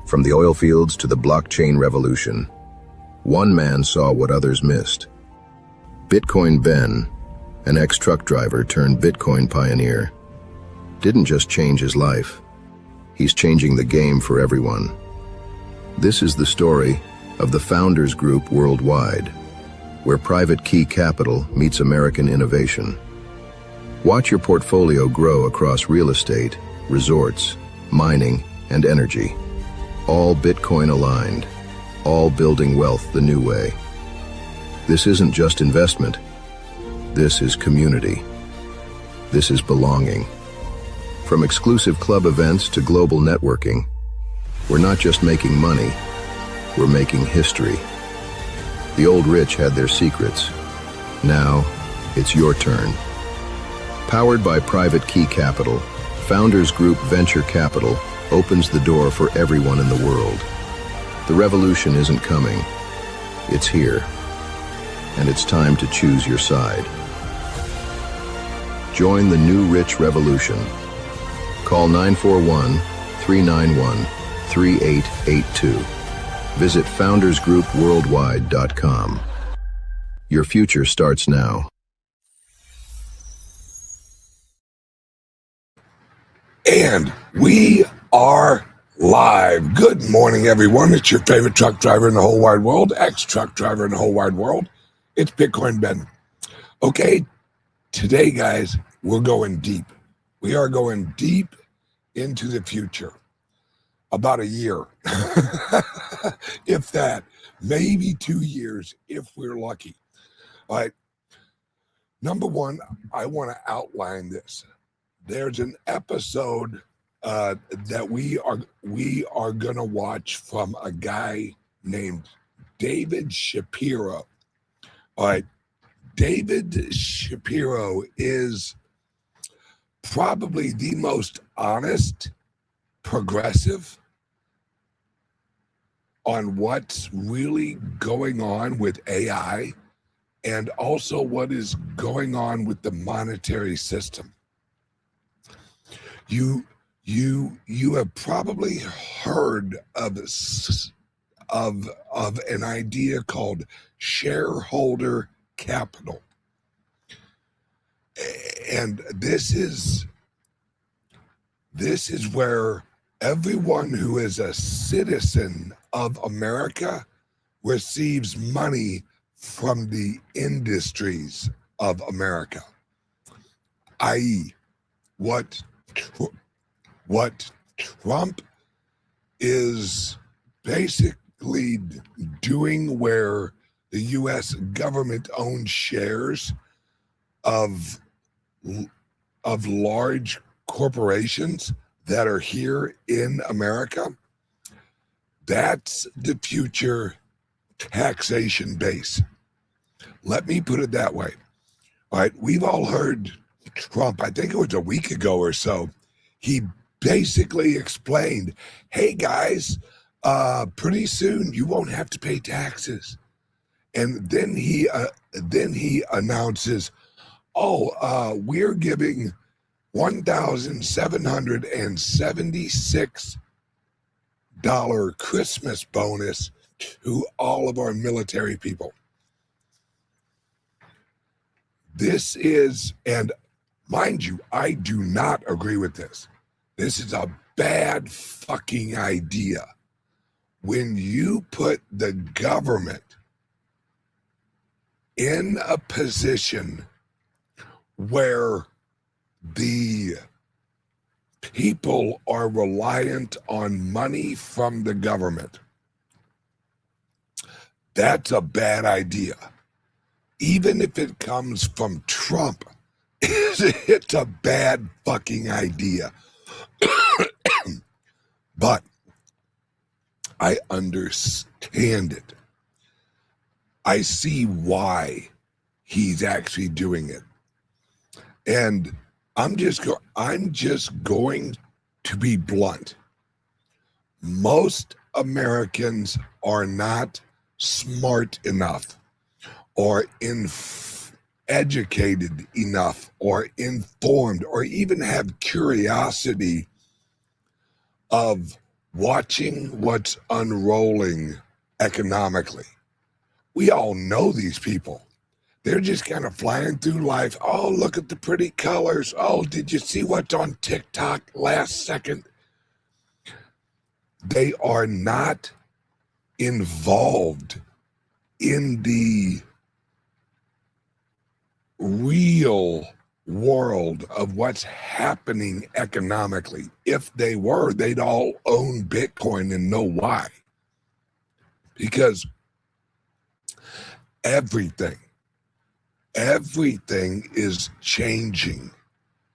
From the oil fields to the blockchain revolution, one man saw what others missed. Bitcoin Ben, an ex-truck driver turned Bitcoin pioneer, didn't just change his life. He's changing the game for everyone. This is the story of the Founders Group Worldwide, where private key capital meets American innovation. Watch your portfolio grow across real estate, resorts, mining, and energy. All Bitcoin aligned, all building wealth the new way. This isn't just investment. This is community. This is belonging. From exclusive club events to global networking, we're not just making money, we're making history. The old rich had their secrets. Now, it's your turn. Powered by Private Key Capital, Founders Group Venture Capital opens the door for everyone in the world. The revolution isn't coming. It's here. And it's time to choose your side. Join the new rich revolution. Call 941-391-3882. Visit foundersgroupworldwide.com. Your future starts now. And we are live. Good morning, everyone. It's your favorite truck driver in the whole wide world, ex-truck driver in the whole wide world. It's Bitcoin Ben. Okay, today, guys, we're going deep. We are going deep into the future. About a year, if that, maybe 2 years, if we're lucky. All right. Number one, I want to outline this. There's an episode that we are going to watch from a guy named David Shapiro. All right. David Shapiro is probably the most honest, progressive on what's really going on with AI and also what is going on with the monetary system. You have probably heard of an idea called shareholder capital. And this is where everyone who is a citizen of America receives money from the industries of America, i.e., what Trump is basically doing, where the U.S. government owns shares of large corporations that are here in America. That's the future taxation base. Let me put it that way. All right, we've all heard Trump, I think it was a week ago or so, he basically explained, hey guys, pretty soon you won't have to pay taxes. And then he announces, we're giving $1,776 Christmas bonus to all of our military people. This is, and mind you, I do not agree with this. This is a bad fucking idea. When you put the government in a position where the people are reliant on money from the government, that's a bad idea. Even if it comes from Trump, it's a bad fucking idea. But I understand it. I see why he's actually doing it. And I'm just going to be blunt. Most Americans are not smart enough or educated enough or informed or even have curiosity of watching what's unrolling economically. We all know these people. They're just kind of flying through life. Oh, look at the pretty colors. Oh, did you see what's on TikTok last second? They are not involved in the real world of what's happening economically. If they were, they'd all own Bitcoin and know why. Because everything is changing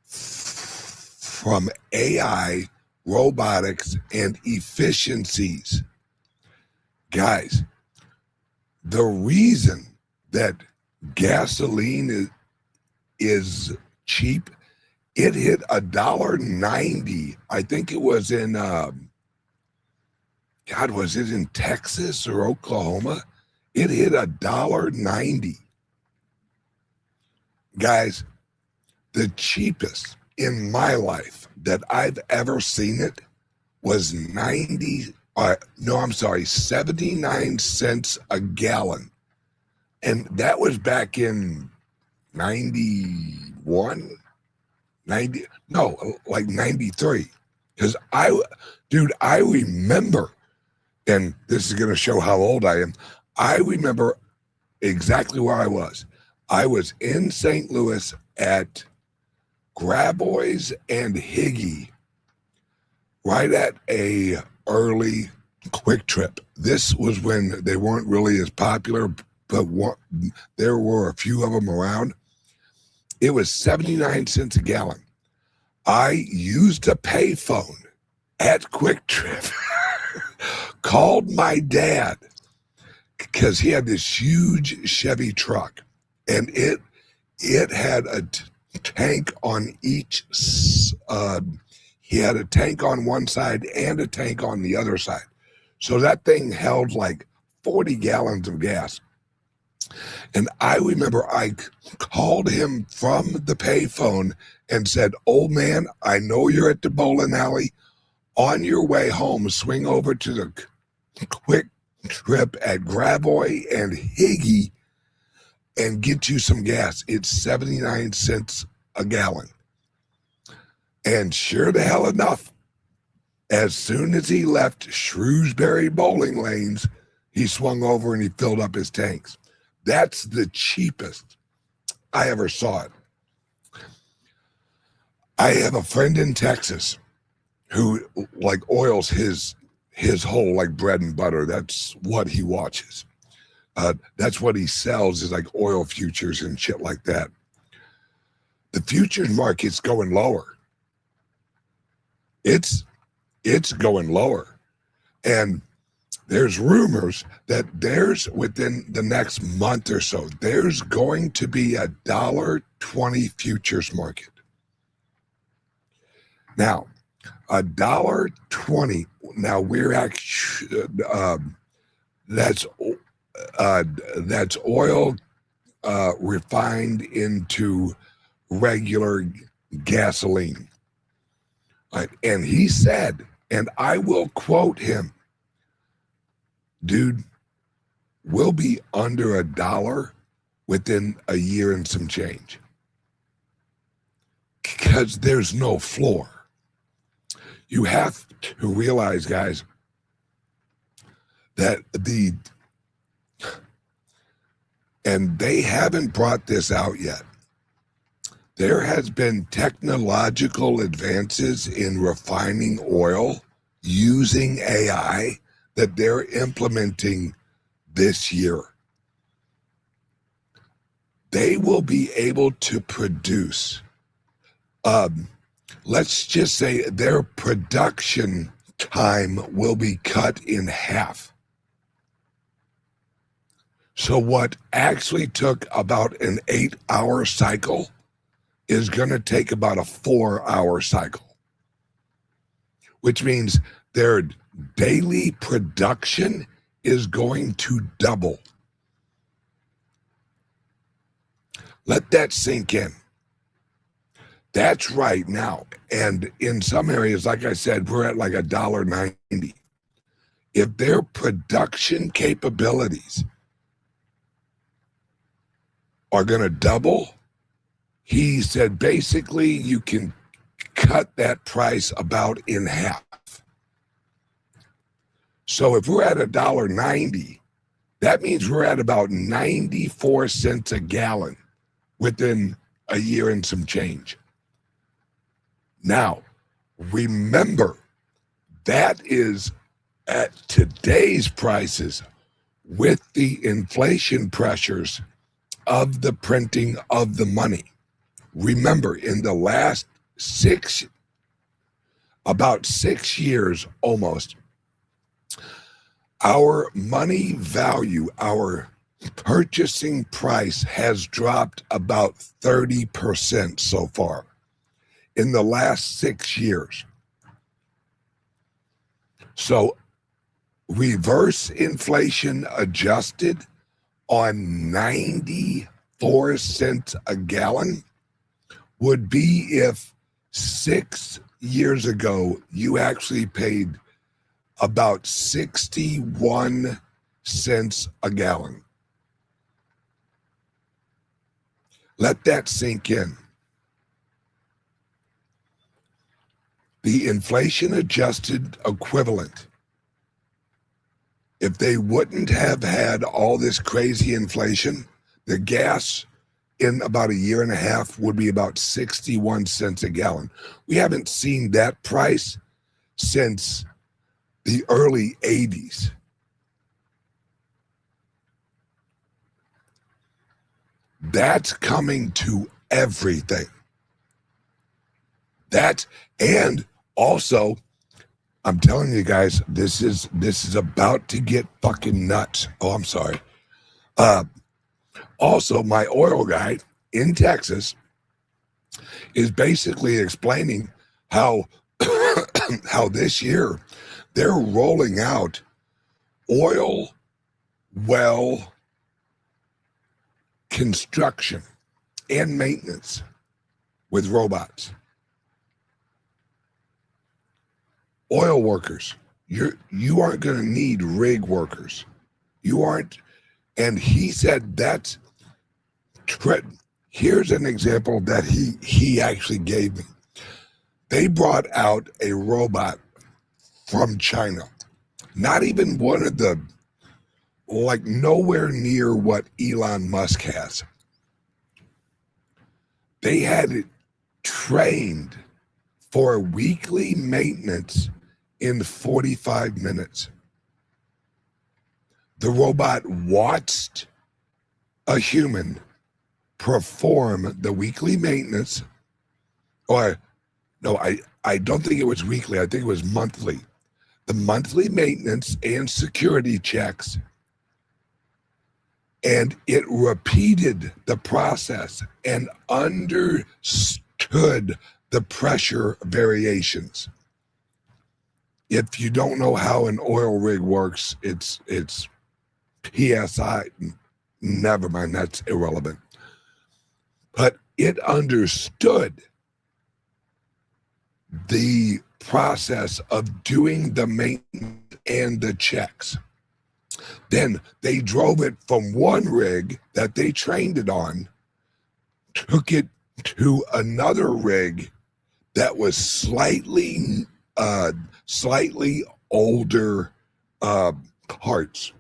from AI, robotics, and efficiencies. Guys, the reason that gasoline is cheap, it hit $1.90. I think it was in was it in Texas or Oklahoma? It hit $1.90. Guys, the cheapest in my life that I've ever seen it was 79 cents a gallon. And that was back in 91, 90, no, like 93. Because I remember, and this is going to show how old I am, I remember exactly where I was. I was in St. Louis at Grabois and Higgy, right at a early Quick Trip. This was when they weren't really as popular, but there were a few of them around. It was 79 cents a gallon. I used a payphone at Quick Trip, called my dad, because he had this huge Chevy truck, and it had a tank on each. He had a tank on one side and a tank on the other side, so that thing held like 40 gallons of gas. And I remember I called him from the payphone and said, "Old man, I know you're at the bowling alley. On your way home, swing over to the Quick Trip at Grabois and Higgy and get you some gas. It's 79 cents a gallon." And sure the hell enough, as soon as he left Shrewsbury bowling lanes, he swung over and he filled up his tanks. That's the cheapest I ever saw it. I have a friend in Texas who like oils his whole like bread and butter. That's what he watches. That's what he sells, is like oil futures and shit like that. The futures market's going lower. It's going lower. And there's rumors that there's, within the next month or so, there's going to be a $1.20 futures market. Now, $1.20. Now we're actually that's oil refined into regular gasoline. Right? And he said, and I will quote him, "Dude, we'll be under $1 within a year and some change, because there's no floor." You have to realize, guys, that and they haven't brought this out yet, there has been technological advances in refining oil using AI that they're implementing this year. They will be able to produce, let's just say their production time will be cut in half. So what actually took about an 8-hour cycle is going to take about a 4-hour cycle, which means their daily production is going to double. Let that sink in. That's right now. And in some areas, like I said, we're at like $1.90. If their production capabilities are going to double, he said basically you can cut that price about in half. So if we're at $1.90, that means we're at about 94 cents a gallon within a year and some change. Now, remember, that is at today's prices with the inflation pressures of the printing of the money. Remember, in the last about 6 years almost, our money value, our purchasing price has dropped about 30% so far in the last 6 years. So reverse inflation adjusted on 94 cents a gallon would be if 6 years ago you actually paid about 61 cents a gallon. Let that sink in. The inflation adjusted equivalent, if they wouldn't have had all this crazy inflation, the gas in about a year and a half would be about 61 cents a gallon. We haven't seen that price since the early 80s. That's coming to everything. And also, I'm telling you guys, this is about to get fucking nuts. Oh, I'm sorry. Also, my oil guy in Texas is basically explaining how how this year they're rolling out oil well construction and maintenance with robots. Oil workers, you aren't going to need rig workers. You aren't. And he said that's here's an example that he actually gave me. They brought out a robot from China, not even one of the, like nowhere near what Elon Musk has. They had it trained for weekly maintenance in 45 minutes. The robot watched a human perform the weekly maintenance, or no, I don't think it was weekly. I think it was monthly. The monthly maintenance and security checks, and it repeated the process and understood the pressure variations. If you don't know how an oil rig works, it's PSI. Never mind, that's irrelevant. But it understood the process of doing the maintenance and the checks. Then they drove it from one rig that they trained it on, took it to another rig that was slightly older parts.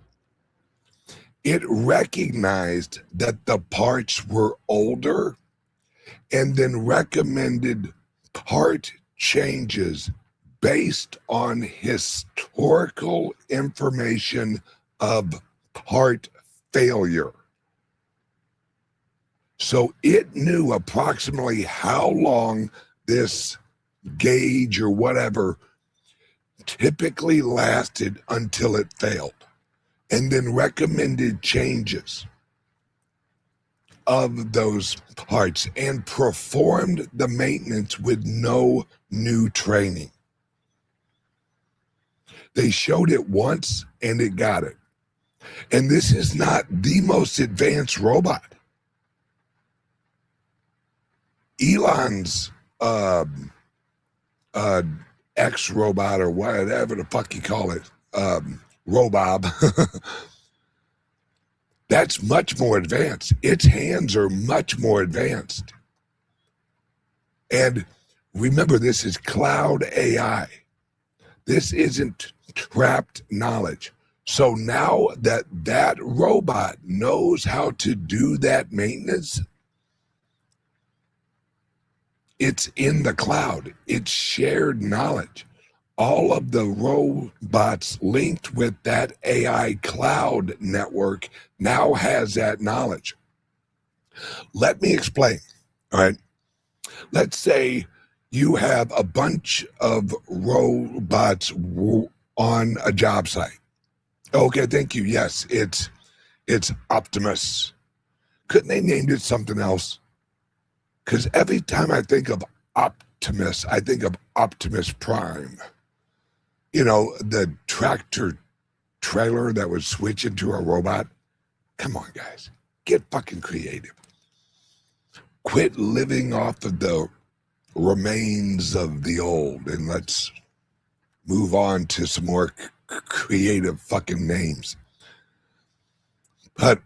It recognized that the parts were older and then recommended part changes based on historical information of part failure. So it knew approximately how long this gauge or whatever typically lasted until it failed, and then recommended changes of those parts and performed the maintenance with no new training. They showed it once and it got it. And this is not the most advanced robot. Elon's um, X robot or whatever the fuck you call it, Robob. That's much more advanced. Its hands are much more advanced. And remember, this is cloud AI. This isn't trapped knowledge. So now that that robot knows how to do that maintenance, it's in the cloud. It's shared knowledge. All of the robots linked with that AI cloud network now has that knowledge. Let me explain. All right. Let's say you have a bunch of robots on a job site. Okay, thank you. Yes, it's Optimus. Couldn't they named it something else? Because every time I think of Optimus, I think of Optimus Prime. You know, the tractor trailer that would switch into a robot. Come on, guys. Get fucking creative. Quit living off of the remains of the old and let's move on to some more creative fucking names. But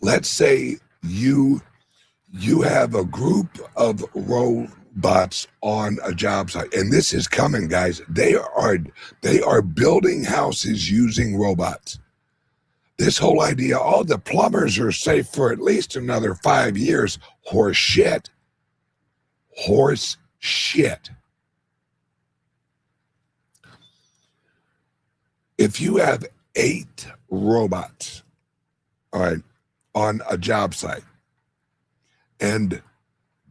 let's say you have a group of robots on a job site, and this is coming, guys. They are building houses using robots. This whole idea, oh, the plumbers are safe for at least another 5 years. Horse shit. Horse shit. If you have 8 robots, all right, on a job site, and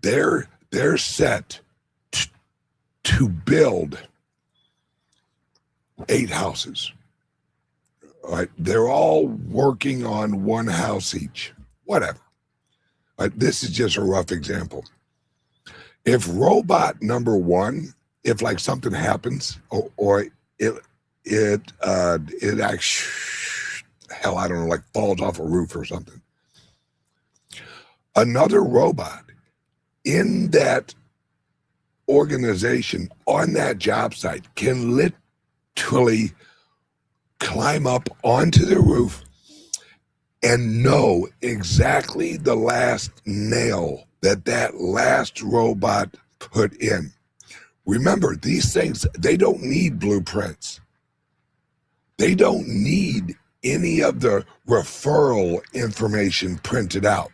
they're set to build 8 houses. All right, they're all working on one house each, whatever. All right, this is just a rough example. If robot number 1, if like something happens, or it actually, hell, I don't know, like falls off a roof or something, another robot in that organization on that job site can literally climb up onto the roof and know exactly the last nail that last robot put in. Remember, these things, they don't need blueprints. They don't need any of the referral information printed out.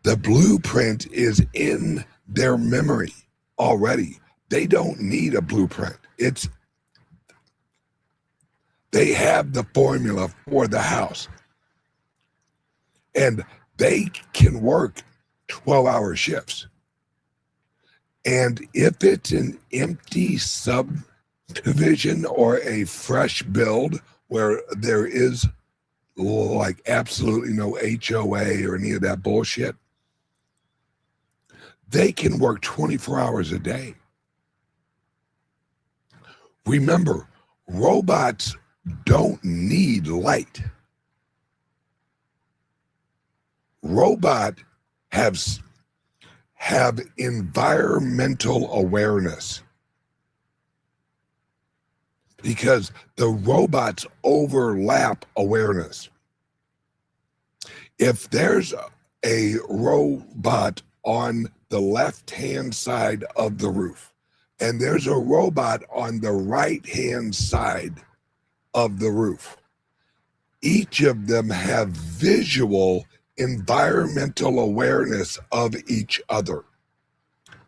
The blueprint is in their memory already. They don't need a blueprint. They have the formula for the house. And they can work 12-hour shifts. And if it's an empty subdivision or a fresh build where there is like absolutely no HOA or any of that bullshit, they can work 24 hours a day. Remember, robots don't need light. Robots have environmental awareness because the robots overlap awareness. If there's a robot on the left-hand side of the roof and there's a robot on the right-hand side of the roof, each of them have visual environmental awareness of each other.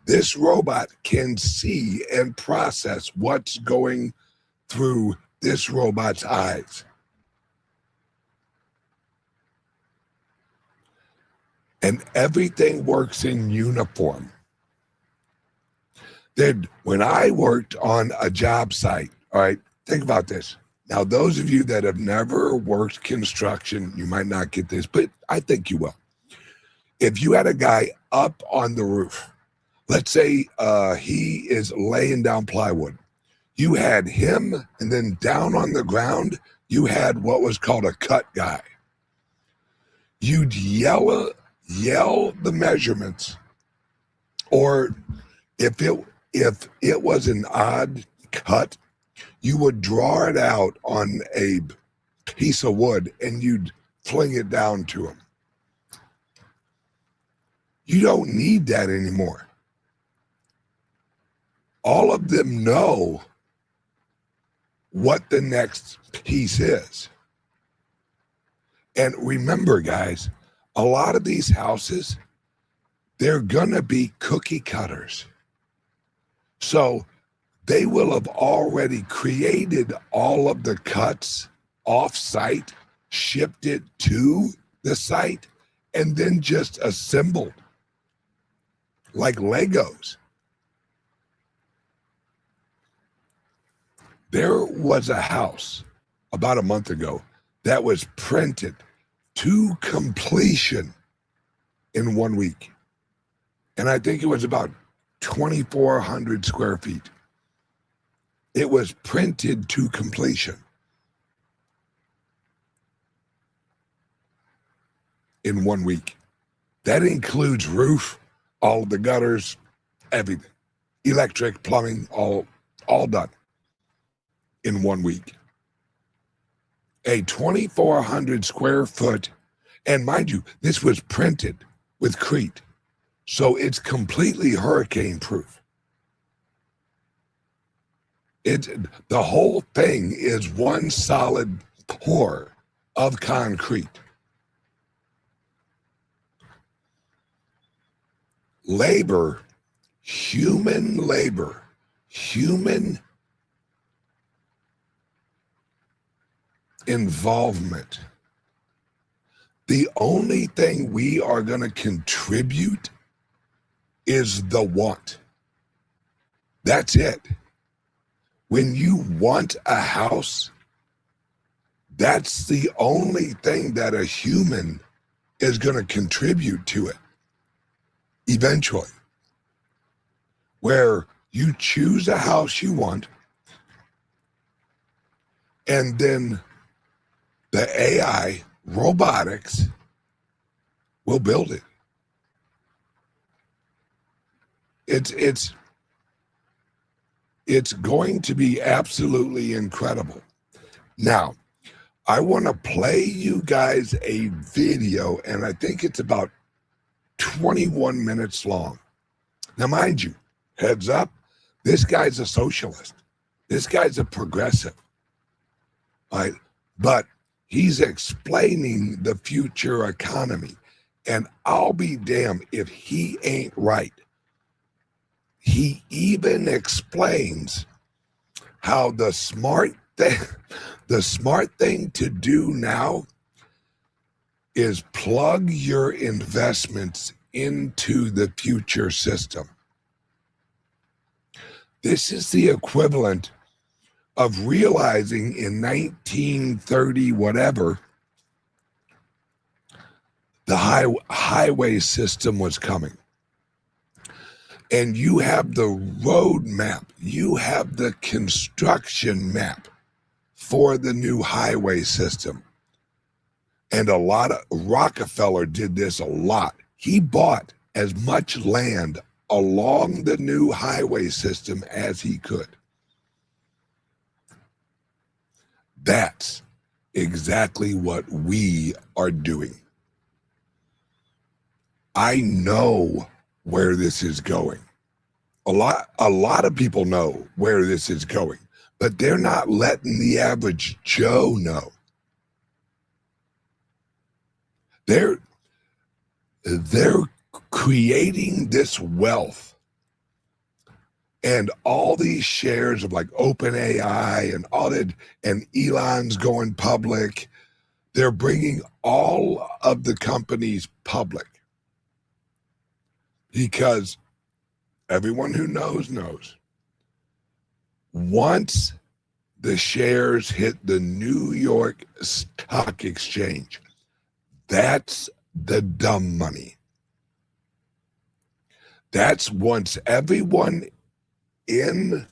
This robot can see and process what's going through this robot's eyes. And everything works in uniform. Then when I worked on a job site, all right, think about this. Now, those of you that have never worked construction, you might not get this, but I think you will. If you had a guy up on the roof, let's say he is laying down plywood. You had him, and then down on the ground, you had what was called a cut guy. You'd yell the measurements Or if it was an odd cut, you would draw it out on a piece of wood and you'd fling it down to them. You don't need that anymore. All of them know what the next piece is. And remember, guys, a lot of these houses, they're going to be cookie cutters. So they will have already created all of the cuts off-site, shipped it to the site, and then just assembled like Legos. There was a house about a month ago that was printed to completion in 1 week. And I think it was about 2,400 square feet. It was printed to completion in 1 week. That includes roof, all the gutters, everything, electric, plumbing, all done in 1 week. A 2,400 square foot, and mind you, this was printed with Crete, so it's completely hurricane proof. The whole thing is one solid pour of concrete. Labor, human involvement. The only thing we are going to contribute is the want. That's it. When you want a house, that's the only thing that a human is going to contribute to it eventually. Where you choose a house you want, and then the AI, robotics, will build it. It's going to be absolutely incredible. Now, I want to play you guys a video, and I think it's about 21 minutes long. Now, mind you, heads up, this guy's a socialist. This guy's a progressive. Right? But he's explaining the future economy. And I'll be damned if he ain't right. He even explains how the smart thing to do now is plug your investments into the future system. This is the equivalent of realizing in 1930 whatever, the highway system was coming. And you have the road map, you have the construction map for the new highway system. And Rockefeller did this a lot. He bought as much land along the new highway system as he could. That's exactly what we are doing. I know where this is going. A lot of people know where this is going, but they're not letting the average Joe know. They're creating this wealth, and all these shares of like OpenAI and all that, and Elon's going public. They're bringing all of the companies public because everyone who knows. Once the shares hit the New York Stock Exchange, that's the dumb money. That's once everyone in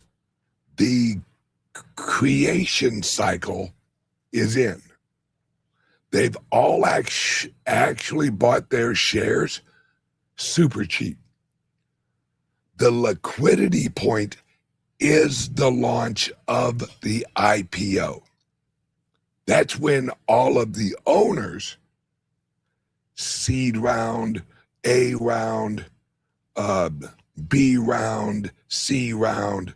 the creation cycle is in. They've all actually bought their shares super cheap. The liquidity point is the launch of the IPO. That's when all of the owners, seed round, A round, B round, C round,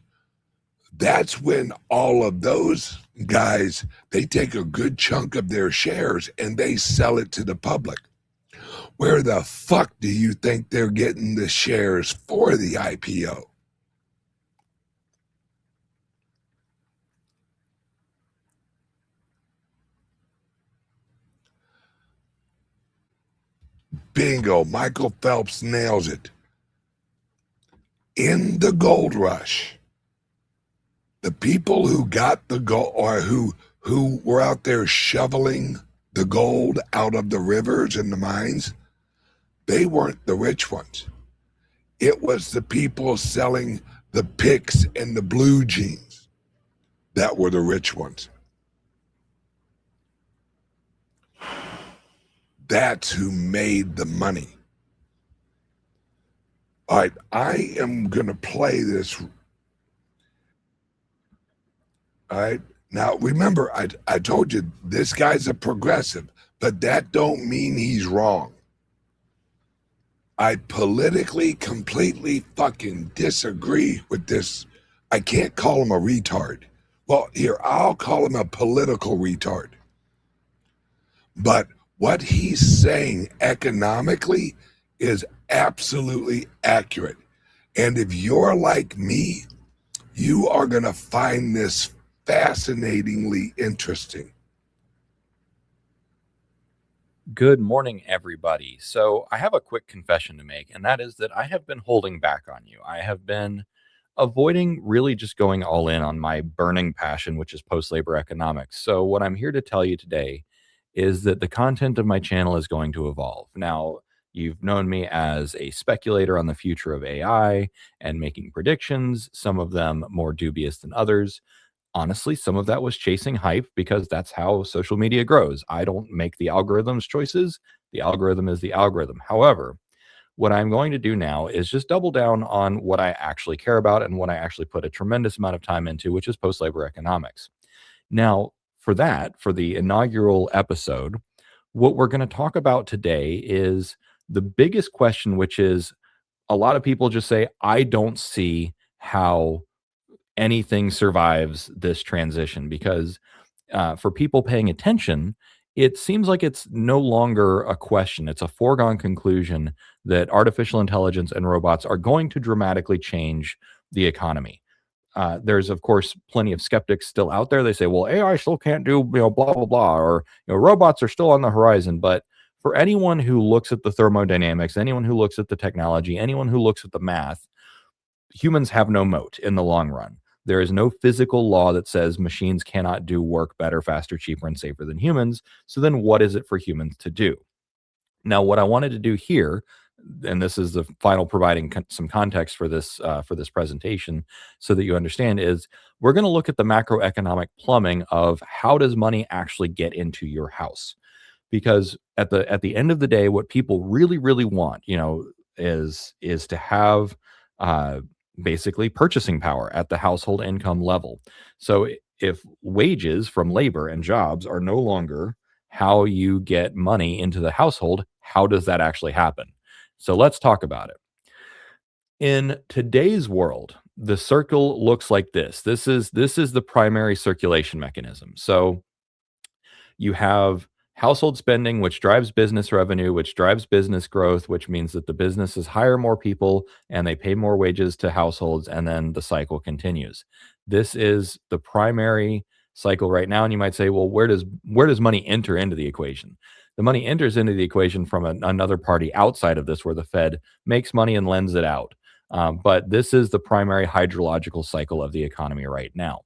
that's when all of those guys, they take a good chunk of their shares and they sell it to the public. Where the fuck do you think they're getting the shares for the IPO? Bingo, Michael Phelps nails it. In the gold rush, the people who got the gold, or who were out there shoveling the gold out of the rivers and the mines, they weren't the rich ones. It was the people selling the picks and the blue jeans that were the rich ones. That's who made the money. All right, I am going to play this. All right. Now, remember, I told you this guy's a progressive, but that don't mean he's wrong. I politically completely fucking disagree with this. I can't call him a retard. Well, here, I'll call him a political retard. But what he's saying economically is absolutely accurate. And if you're like me, you are going to find this fascinatingly interesting. Good morning, everybody. So I have a quick confession to make, and that is that I have been holding back on you. I have been avoiding really just going all in on my burning passion, which is post-labor economics. So what I'm here to tell you today is that the content of my channel is going to evolve. Now, you've known me as a speculator on the future of AI and making predictions, some of them more dubious than others. Honestly, some of that was chasing hype because that's how social media grows. I don't make the algorithm's choices. The algorithm is the algorithm. However, what I'm going to do now is just double down on what I actually care about and what I actually put a tremendous amount of time into, which is post-labor economics. Now, for the inaugural episode, what we're going to talk about today is the biggest question, which is a lot of people just say, I don't see how anything survives this transition, because for people paying attention, it seems like it's no longer a question. It's a foregone conclusion that artificial intelligence and robots are going to dramatically change the economy. There's, of course, plenty of skeptics still out there. They say, well, AI still can't do, blah, blah, blah, or, robots are still on the horizon. But for anyone who looks at the thermodynamics, anyone who looks at the technology, anyone who looks at the math, humans have no moat in the long run. There is no physical law that says machines cannot do work better, faster, cheaper, and safer than humans. So then what is it for humans to do? Now, what I wanted to do here, and this is the final providing some context for this presentation so that you understand, is we're going to look at the macroeconomic plumbing of how does money actually get into your house? Because at the end of the day, what people really, really want, is to have basically purchasing power at the household income level. So if wages from labor and jobs are no longer how you get money into the household, how does that actually happen? So let's talk about it. In today's world, the circle looks like this. This is the primary circulation mechanism. So you have household spending, which drives business revenue, which drives business growth, which means that the businesses hire more people and they pay more wages to households, and then the cycle continues. This is the primary cycle right now. And you might say, well, where does money enter into the equation? The money enters into the equation from another party outside of this, where the Fed makes money and lends it out. But this is the primary hydrological cycle of the economy right now.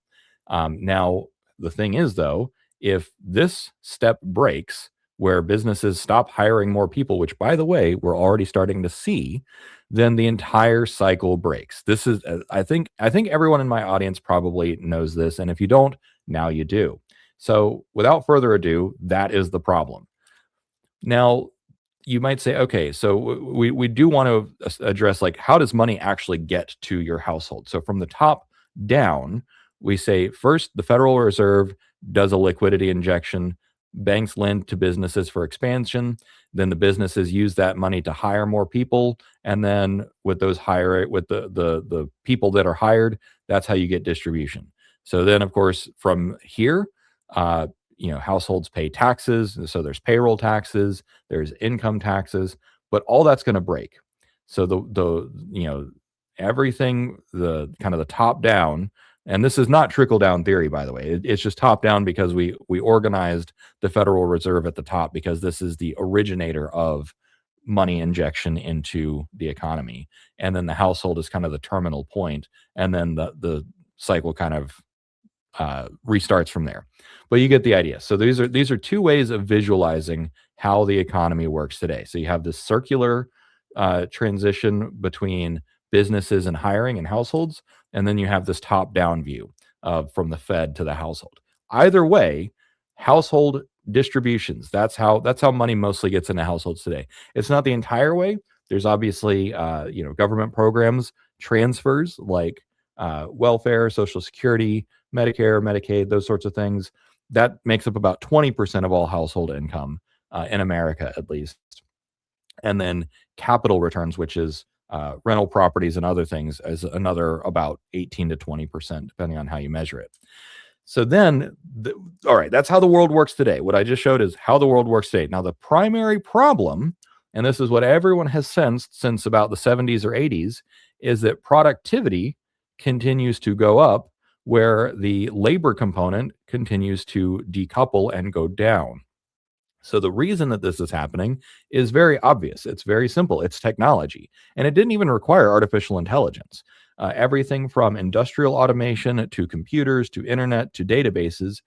Now, the thing is, though, if this step breaks, where businesses stop hiring more people, which, by the way, we're already starting to see, then the entire cycle breaks. This is, I think everyone in my audience probably knows this, and if you don't, now you do. So without further ado, that is the problem. Now, you might say, okay, so we do want to address, like, how does money actually get to your household? So from the top down, we say first the Federal Reserve does a liquidity injection, banks lend to businesses for expansion, then the businesses use that money to hire more people, and then with the people that are hired, that's how you get distribution. So then, of course, from here, uh, households pay taxes. So there's payroll taxes, there's income taxes, but all that's going to break. So everything, the kind of the top down, and this is not trickle down theory, by the way. It's just top down because we organized the Federal Reserve at the top because this is the originator of money injection into the economy, and then the household is kind of the terminal point, and then the cycle kind of restarts from there. But you get the idea. So these are two ways of visualizing how the economy works today. So you have this circular transition between businesses and hiring and households, and then you have this top-down view from the Fed to the household. Either way, household distributions. That's how money mostly gets into households today. It's not the entire way. There's obviously government programs, transfers like welfare, Social Security, Medicare, Medicaid, those sorts of things. That makes up about 20% of all household income in America, at least. And then capital returns, which is rental properties and other things, as another about 18 to 20%, depending on how you measure it. So then, all right, that's how the world works today. What I just showed is how the world works today. Now, the primary problem, and this is what everyone has sensed since about the 70s or 80s, is that productivity continues to go up where the labor component continues to decouple and go down. So the reason that this is happening is very obvious. It's very simple. It's technology. And it didn't even require artificial intelligence. Everything from industrial automation to computers to internet to databases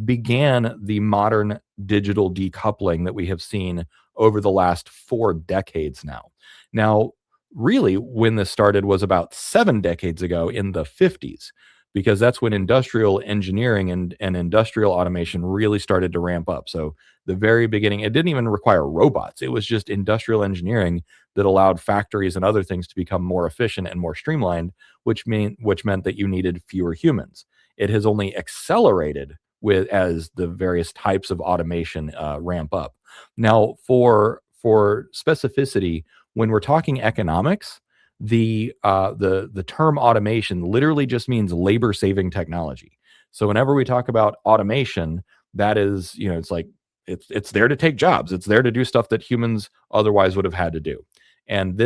began the modern digital decoupling that we have seen over the last 4 decades now. Now, really, when this started was about 7 decades ago in the 50s, because that's when industrial engineering and industrial automation really started to ramp up. So the very beginning, it didn't even require robots. It was just industrial engineering that allowed factories and other things to become more efficient and more streamlined, which meant that you needed fewer humans. It has only accelerated as the various types of automation ramp up. Now, for specificity, when we're talking economics, the term automation literally just means labor saving technology. So whenever we talk about automation, that is, it's like it's there to take jobs. It's there to do stuff that humans otherwise would have had to do. And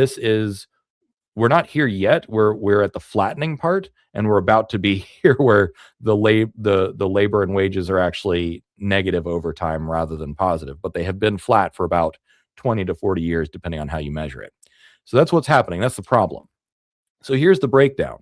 we're not here yet. We're at the flattening part, and we're about to be here where the labor and wages are actually negative over time rather than positive. But they have been flat for about 20 to 40 years, depending on how you measure it. So that's what's happening. That's the problem. So here's the breakdown.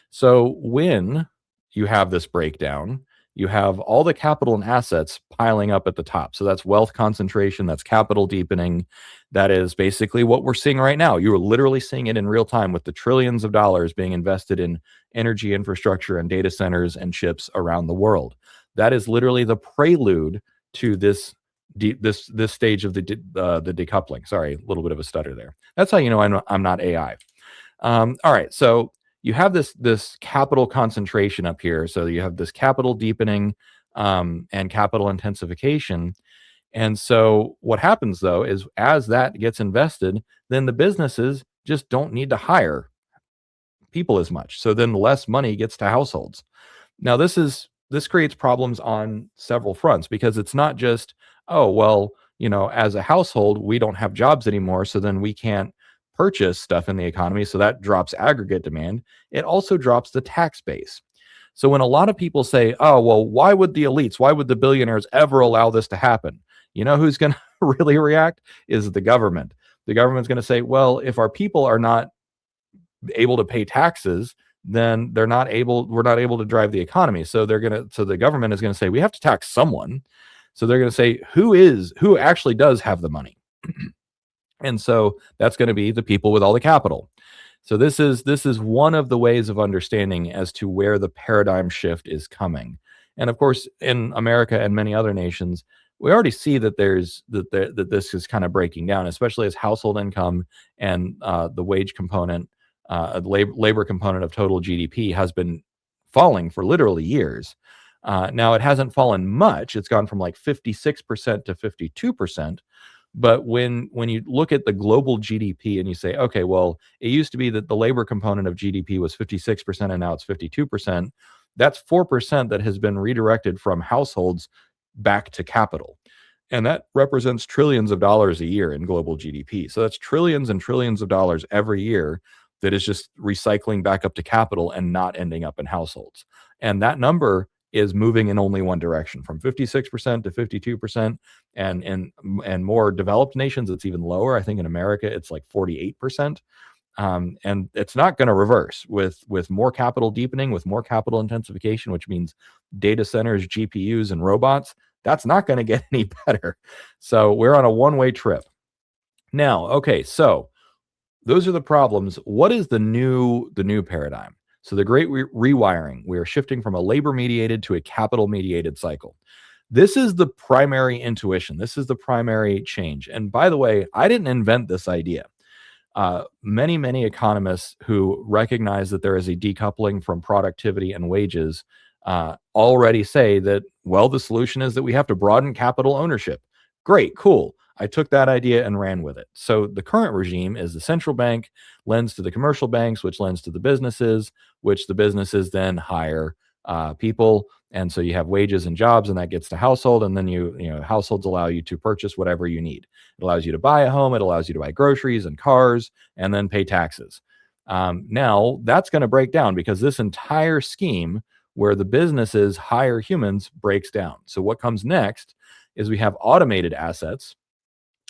So when you have this breakdown, you have all the capital and assets piling up at the top. So that's wealth concentration, that's capital deepening. That is basically what we're seeing right now. You are literally seeing it in real time with the trillions of dollars being invested in energy infrastructure and data centers and chips around the world. That is literally the prelude to this stage of the decoupling. Sorry, a little bit of a stutter there. That's how you know I'm not AI. All right, so you have this capital concentration up here. So you have this capital deepening and capital intensification. And so what happens though is as that gets invested, then the businesses just don't need to hire people as much. So then less money gets to households. Now this creates problems on several fronts because it's not just, oh, well, as a household, we don't have jobs anymore. So then we can't purchase stuff in the economy. So that drops aggregate demand. It also drops the tax base. So when a lot of people say, oh, well, why would the elites, why would the billionaires ever allow this to happen? You know who's going to really react is the government. The government's going to say, well, if our people are not able to pay taxes, then we're not able to drive the economy. So the government is going to say, we have to tax someone. So they're going to say, who actually does have the money? And so that's going to be the people with all the capital. So this is one of the ways of understanding as to where the paradigm shift is coming. And of course, in America and many other nations, we already see that that this is kind of breaking down, especially as household income and the wage component, labor component of total GDP has been falling for literally years. Now it hasn't fallen much. It's gone from like 56% to 52%. But when you look at the global GDP and you say, okay, well, it used to be that the labor component of GDP was 56% and now it's 52%. That's 4% that has been redirected from households back to capital. And that represents trillions of dollars a year in global GDP. So that's trillions and trillions of dollars every year that is just recycling back up to capital and not ending up in households. And that number is moving in only one direction, from 56% to 52%. And in more developed nations, it's even lower. I think in America, it's like 48%. And it's not going to reverse with more capital deepening, with more capital intensification, which means data centers, GPUs, and robots. That's not going to get any better. So we're on a one-way trip. Now, okay, so those are the problems. What is the new paradigm? So the great rewiring, we are shifting from a labor-mediated to a capital-mediated cycle. This is the primary intuition. This is the primary change. And by the way, I didn't invent this idea. Many economists who recognize that there is a decoupling from productivity and wages already say that, well, the solution is that we have to broaden capital ownership. Great, cool. I took that idea and ran with it. So the current regime is the central bank lends to the commercial banks, which lends to the businesses, which the businesses then hire people. And so you have wages and jobs, and that gets to household. And then households allow you to purchase whatever you need. It allows you to buy a home. It allows you to buy groceries and cars and then pay taxes. Now that's going to break down because this entire scheme where the businesses hire humans breaks down. So what comes next is we have automated assets.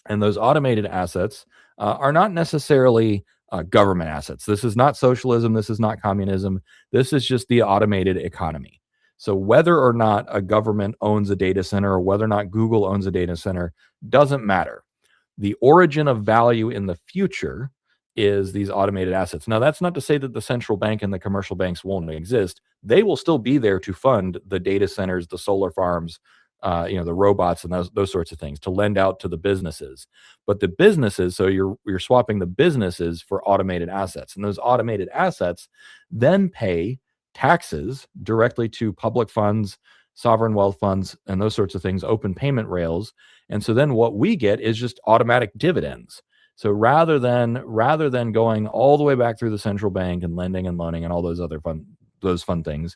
And those automated assets are not necessarily government assets. This is not socialism. This is not communism. This is just the automated economy. So whether or not a government owns a data center or whether or not Google owns a data center doesn't matter. The origin of value in the future is these automated assets. Now, that's not to say that the central bank and the commercial banks won't exist. They will still be there to fund the data centers, the solar farms, the robots and those sorts of things to lend out to the businesses. But the businesses, so you're swapping the businesses for automated assets. And those automated assets then pay taxes directly to public funds, sovereign wealth funds, and those sorts of things, open payment rails. And so then what we get is just automatic dividends. So rather than going all the way back through the central bank and lending and loaning and all those other fun things,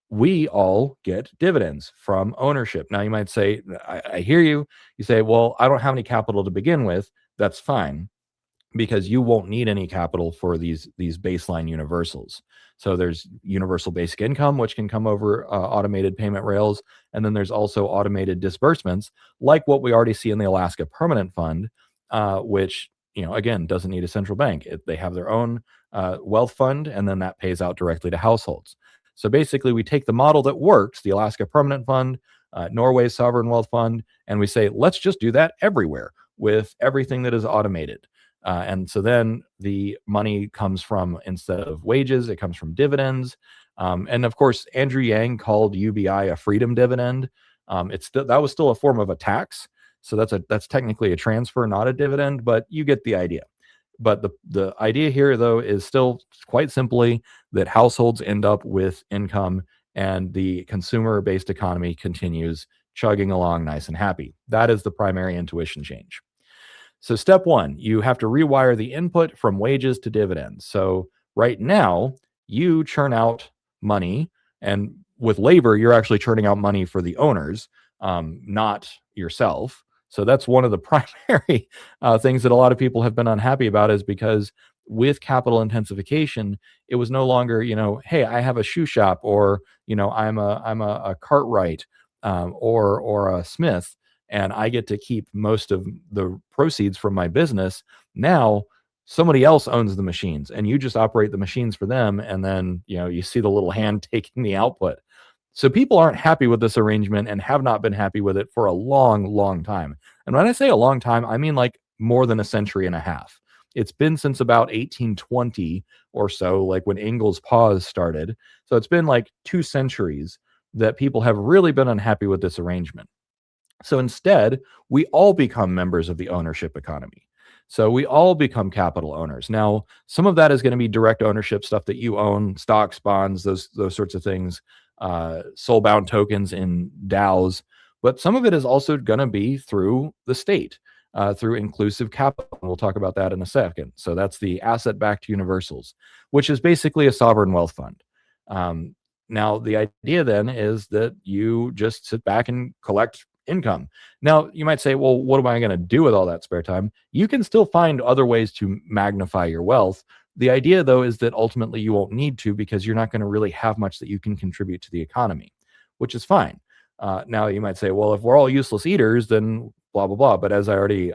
we all get dividends from ownership. Now you might say, I hear you. You say, well, I don't have any capital to begin with. That's fine, because you won't need any capital for these baseline universals. So there's universal basic income, which can come over automated payment rails. And then there's also automated disbursements, like what we already see in the Alaska Permanent Fund, which, again, doesn't need a central bank. They have their own wealth fund, and then that pays out directly to households. So basically, we take the model that works, the Alaska Permanent Fund, Norway's Sovereign Wealth Fund, and we say, let's just do that everywhere with everything that is automated. And so then the money comes from, instead of wages, it comes from dividends. And of course, Andrew Yang called UBI a freedom dividend. That was still a form of a tax. So that's technically a transfer, not a dividend, but you get the idea. But the idea here, though, is still quite simply that households end up with income and the consumer-based economy continues chugging along nice and happy. That is the primary intuition change. So step one, you have to rewire the input from wages to dividends. So right now, you churn out money, and with labor, you're actually churning out money for the owners, not yourself. So that's one of the primary things that a lot of people have been unhappy about, is because with capital intensification, it was no longer, hey, I have a shoe shop, or, I'm a cartwright or a smith, and I get to keep most of the proceeds from my business. Now somebody else owns the machines and you just operate the machines for them. And then, you see the little hand taking the output. So people aren't happy with this arrangement and have not been happy with it for a long, long time. And when I say a long time, I mean like more than a century and a half. It's been since about 1820 or so, like when Engels' Pause started. So it's been like 2 centuries that people have really been unhappy with this arrangement. So instead, we all become members of the ownership economy. So we all become capital owners. Now, some of that is going to be direct ownership stuff that you own, stocks, bonds, those sorts of things, soul bound tokens in DAOs. But some of it is also going to be through the state, through inclusive capital. We'll talk about that in a second. So that's the asset backed universals, which is basically a sovereign wealth fund. Now, the idea then is that you just sit back and collect income. Now, you might say, well, what am I going to do with all that spare time? You can still find other ways to magnify your wealth. The idea, though, is that ultimately you won't need to because you're not going to really have much that you can contribute to the economy, which is fine. Now, you might say, well, if we're all useless eaters, then blah, blah, blah. But as I already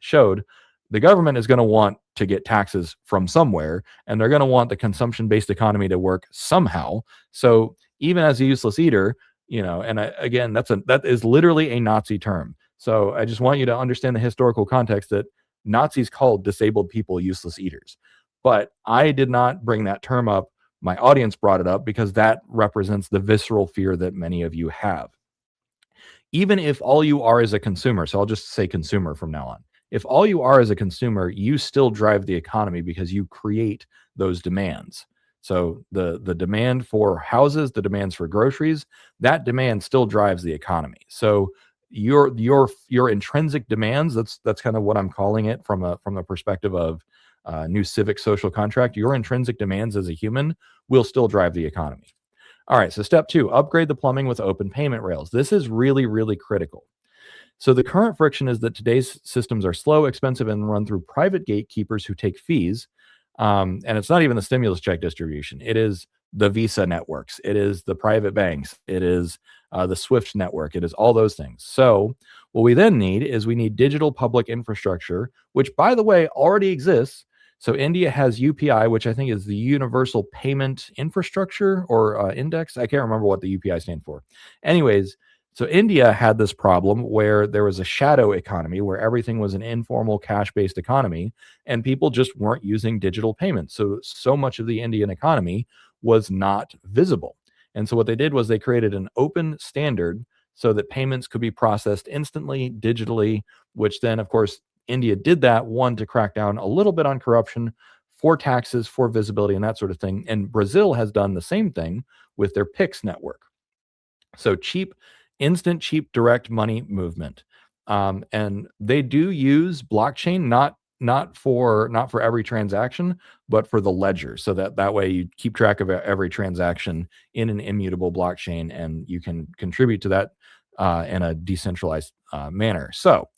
showed, the government is going to want to get taxes from somewhere, and they're going to want the consumption-based economy to work somehow. So even as a useless eater, and again, that is literally a Nazi term. So I just want you to understand the historical context that Nazis called disabled people useless eaters. But I did not bring that term up. My audience brought it up because that represents the visceral fear that many of you have. Even if all you are is a consumer, so I'll just say consumer from now on. If all you are is a consumer, you still drive the economy because you create those demands. So the demand for houses, the demands for groceries, that demand still drives the economy. So your intrinsic demands, that's kind of what I'm calling it from the perspective of new civic social contract. Your intrinsic demands as a human will still drive the economy. All right, so step 2, upgrade the plumbing with open payment rails. This is really, really critical. So the current friction is that today's systems are slow, expensive, and run through private gatekeepers who take fees. And it's not even the stimulus check distribution. It is the Visa networks. It is the private banks. It is the SWIFT network. It is all those things. So what we then need is we need digital public infrastructure, which, by the way, already exists. So India has UPI, which I think is the Universal Payment Infrastructure or Index. I can't remember what the UPI stand for. Anyways, so India had this problem where there was a shadow economy where everything was an informal cash-based economy and people just weren't using digital payments. So much of the Indian economy was not visible. And so what they did was they created an open standard so that payments could be processed instantly, digitally, which then, of course, India did that, one, to crack down a little bit on corruption, for taxes, for visibility, and that sort of thing. And Brazil has done the same thing with their Pix network. So instant, cheap, direct money movement. And they do use blockchain, not for every transaction, but for the ledger. So that way you keep track of every transaction in an immutable blockchain, and you can contribute to that in a decentralized manner. So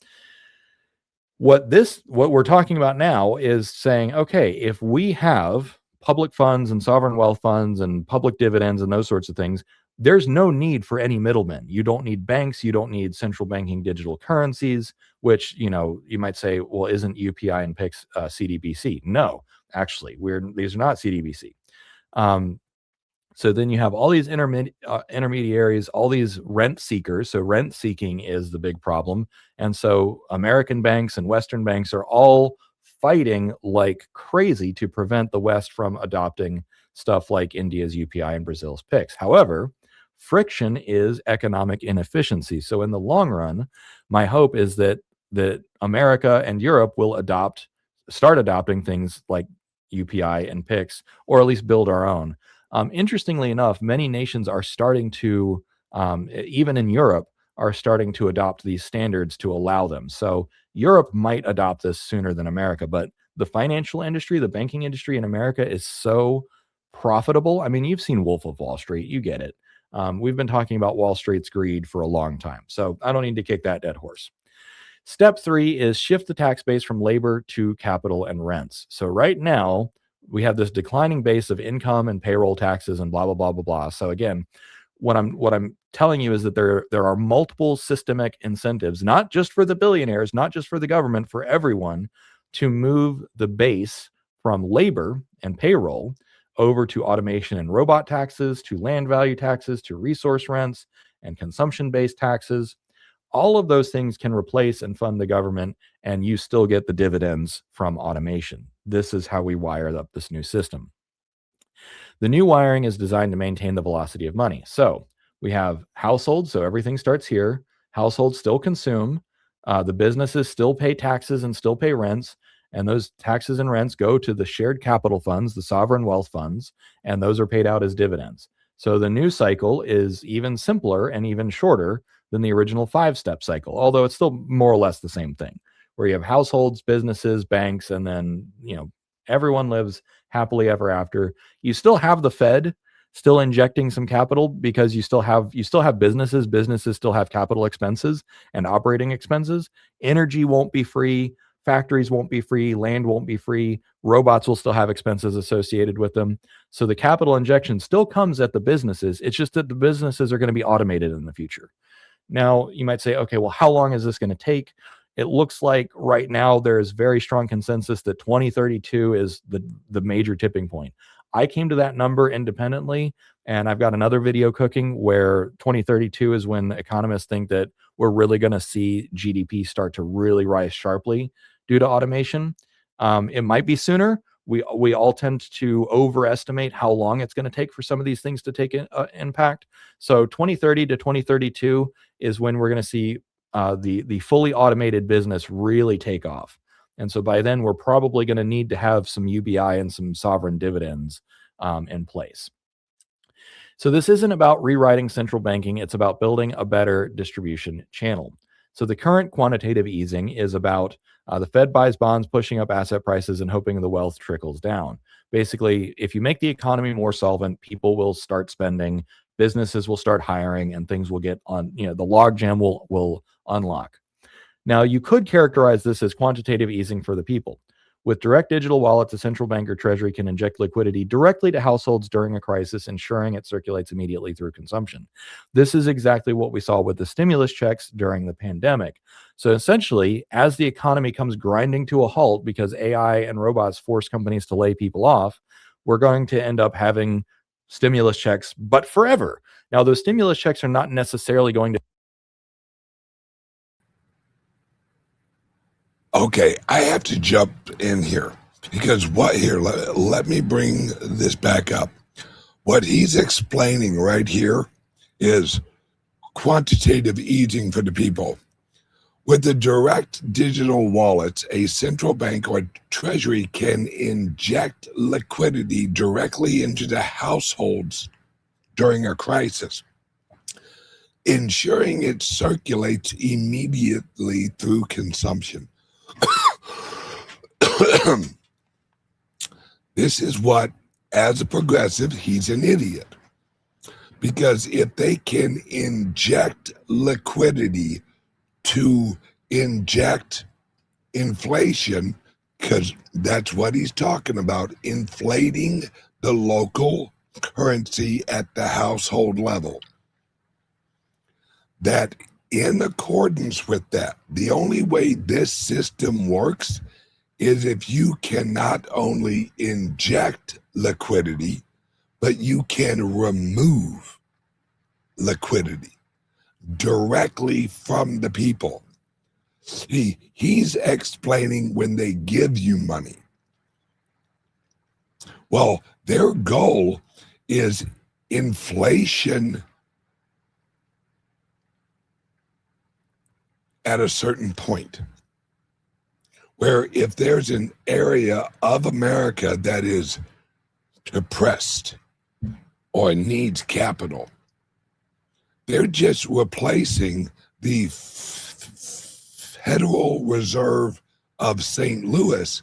what we're talking about now is saying, okay, if we have public funds and sovereign wealth funds and public dividends and those sorts of things, there's no need for any middlemen. You don't need banks. You don't need central banking digital currencies, which, you might say, well, isn't UPI and PIX CDBC? No, actually, these are not CDBC. So then you have all these intermediaries, all these rent seekers. So rent seeking is the big problem. And so American banks and Western banks are all fighting like crazy to prevent the West from adopting stuff like India's UPI and Brazil's PIX. However, friction is economic inefficiency. So in the long run, my hope is that America and Europe will start adopting things like UPI and PIX, or at least build our own. Interestingly enough, many nations are starting to, even in Europe, are starting to adopt these standards to allow them. So Europe might adopt this sooner than America, but the financial industry, the banking industry in America is so profitable. I mean, you've seen Wolf of Wall Street, you get it. We've been talking about Wall Street's greed for a long time, so I don't need to kick that dead horse. Step 3 is shift the tax base from labor to capital and rents. So right now, we have this declining base of income and payroll taxes and blah, blah, blah, blah, blah. So again, what I'm telling you is that there are multiple systemic incentives, not just for the billionaires, not just for the government, for everyone, to move the base from labor and payroll over to automation and robot taxes, to land value taxes, to resource rents and consumption-based taxes. All of those things can replace and fund the government, and you still get the dividends from automation. This is how we wire up this new system. The new wiring is designed to maintain the velocity of money. So we have households, so everything starts here. households still consume, the businesses still pay taxes and still pay rents, and those taxes and rents go to the shared capital funds, the sovereign wealth funds, and those are paid out as dividends. So the new cycle is even simpler and even shorter than the original 5-step cycle, although it's still more or less the same thing, where you have households, businesses, banks, and then, everyone lives happily ever after. You still have the Fed still injecting some capital because you still have businesses still have capital expenses and operating expenses. Energy won't be free, factories won't be free, land won't be free, robots will still have expenses associated with them. So the capital injection still comes at the businesses. It's just that the businesses are going to be automated in the future. Now, you might say, okay, well, how long is this going to take? It looks like right now there is very strong consensus that 2032 is the major tipping point. I came to that number independently, and I've got another video cooking where 2032 is when economists think that we're really going to see GDP start to really rise sharply due to automation. It might be sooner. We all tend to overestimate how long it's going to take for some of these things to take impact. So 2030 to 2032 is when we're going to see the fully automated business really take off. And so by then, we're probably going to need to have some UBI and some sovereign dividends in place. So this isn't about rewriting central banking. It's about building a better distribution channel. So the current quantitative easing is about the Fed buys bonds, pushing up asset prices and hoping the wealth trickles down. Basically, if you make the economy more solvent, people will start spending, businesses will start hiring, and things will get on, the logjam will unlock. Now, you could characterize this as quantitative easing for the people. With direct digital wallets, a central bank or treasury can inject liquidity directly to households during a crisis, ensuring it circulates immediately through consumption. This is exactly what we saw with the stimulus checks during the pandemic. So essentially, as the economy comes grinding to a halt because AI and robots force companies to lay people off, we're going to end up having stimulus checks, but forever. Now, those stimulus checks are not necessarily going to... Okay, I have to jump in here because let me bring this back up. What he's explaining right here is quantitative easing for the people. With the direct digital wallets, a central bank or treasury can inject liquidity directly into the households during a crisis, ensuring it circulates immediately through consumption. This is what, as a progressive, he's an idiot. Because if they can inject liquidity to inject inflation, because that's what he's talking about, inflating the local currency at the household level, that in accordance with that, the only way this system works is if you can not only inject liquidity, but you can remove liquidity directly from the people. He's explaining when they give you money. Well, their goal is inflation at a certain point, where if there's an area of America that is depressed or needs capital, they're just replacing the Federal Reserve of St. Louis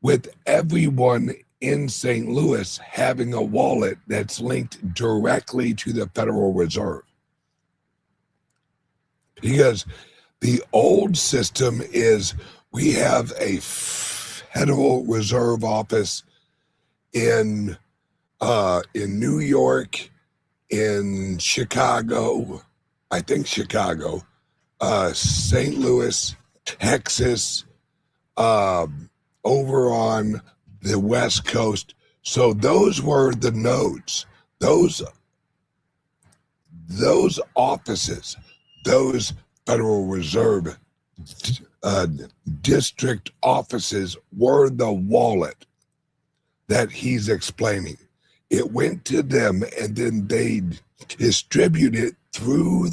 with everyone in St. Louis having a wallet that's linked directly to the Federal Reserve. Because the old system is we have a Federal Reserve office in New York, in Chicago, I think Chicago, St. Louis, Texas, over on the West Coast. So those were the nodes. Those offices, those Federal Reserve district offices were the wallet that he's explaining. It went to them, and then they distribute it through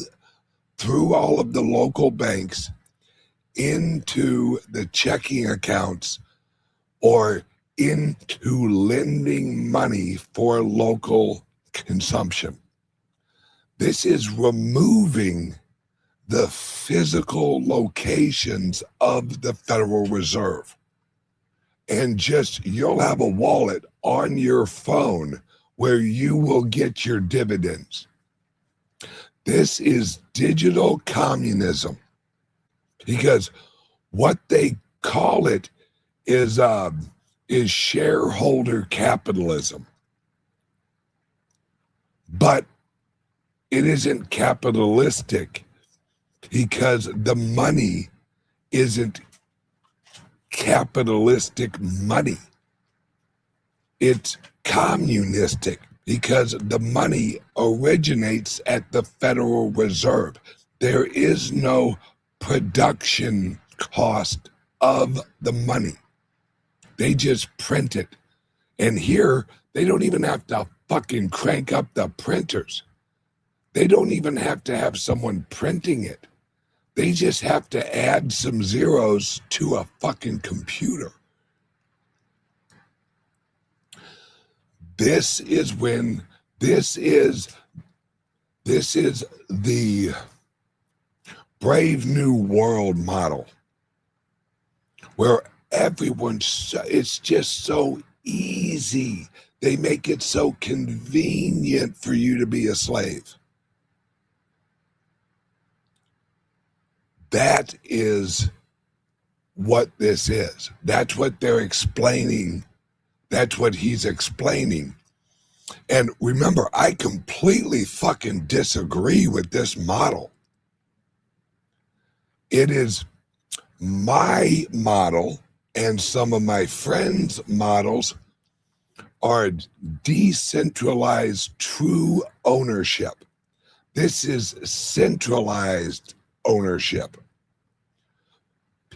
through all of the local banks into the checking accounts or into lending money for local consumption. This is removing the physical locations of the Federal Reserve. And just you'll have a wallet on your phone where you will get your dividends. This is digital communism, because what they call it is shareholder capitalism. But it isn't capitalistic because the money isn't capitalistic money. It's communistic because the money originates at the Federal Reserve. There is no production cost of the money. They just print it. And here, they don't even have to fucking crank up the printers. They don't even have to have someone printing it. They just have to add some zeros to a fucking computer. This is the Brave New World model, where it's just so easy. They make it so convenient for you to be a slave. That is what this is. That's what they're explaining. That's what he's explaining. And remember, I completely fucking disagree with this model. It is my model, and some of my friends' models are decentralized true ownership. This is centralized ownership.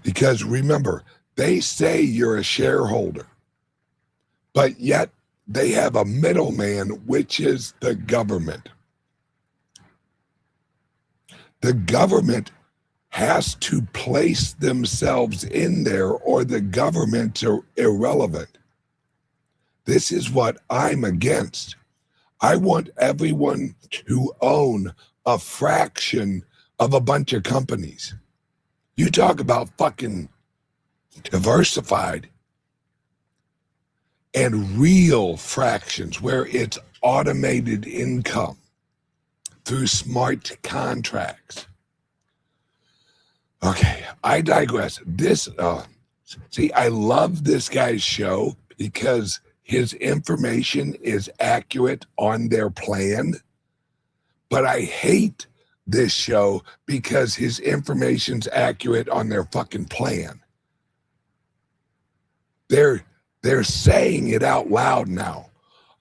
Because remember, they say you're a shareholder, but yet they have a middleman, which is the government. The government has to place themselves in there, or the governments are irrelevant. This is what I'm against. I want everyone to own a fraction of a bunch of companies. You talk about fucking diversified and real fractions where it's automated income through smart contracts. Okay, I digress. I love this guy's show because his information is accurate on their plan, but I hate this show because his information's accurate on their fucking plan. They're saying it out loud now.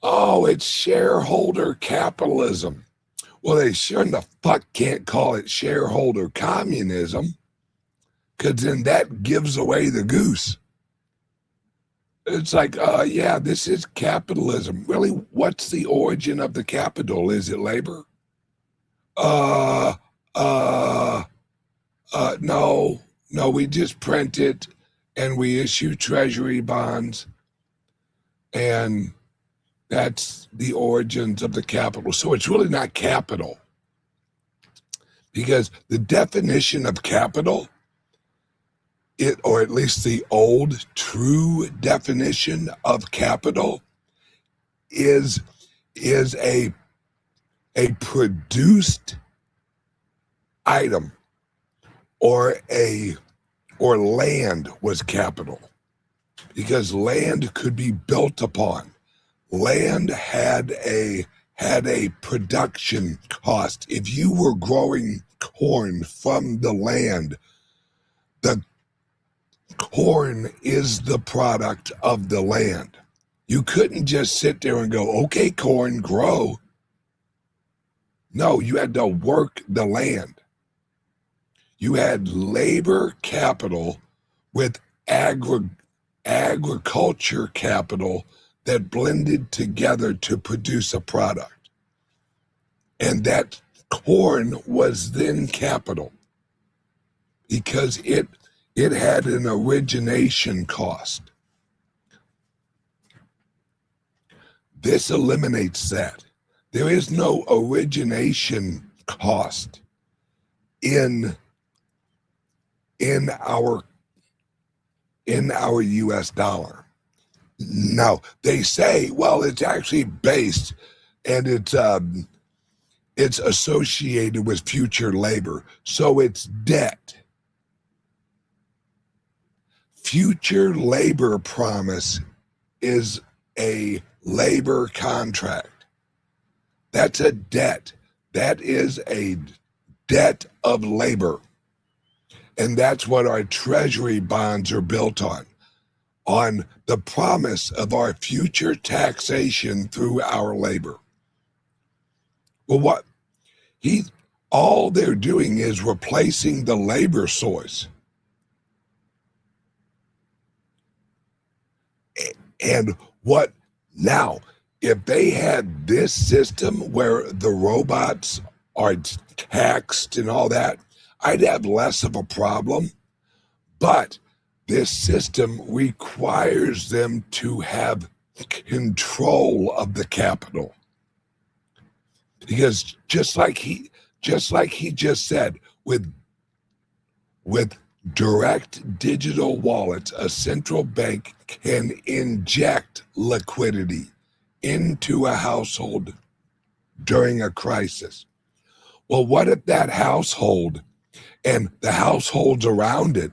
Oh, it's shareholder capitalism. Well, they sure in the fuck can't call it shareholder communism, because then that gives away the goose. It's like, yeah, this is capitalism. Really, what's the origin of the capital? Is it labor? No, we just print it and we issue treasury bonds, and that's the origins of the capital. So it's really not capital, because the definition of capital, or at least the old true definition of capital, is a produced item, or land was capital, because land could be built upon. Land had a production cost. If you were growing corn from the land, the corn is the product of the land. You couldn't just sit there and go, okay, corn, grow. No, you had to work the land. You had labor capital with agriculture capital that blended together to produce a product. And that corn was then capital because it had an origination cost. This eliminates that. There is no origination cost in our US dollar. Now, they say, well, it's actually based and it's associated with future labor, so it's debt. Future labor promise is a labor contract. That's a debt. That is a debt of labor. And that's what our treasury bonds are built on the promise of our future taxation through our labor. Well, all they're doing is replacing the labor source. And what now, if they had this system where the robots are taxed and all that, I'd have less of a problem. But this system requires them to have control of the capital. Because just like he just said, with direct digital wallets, a central bank can inject liquidity into a household during a crisis. Well, what if that household and the households around it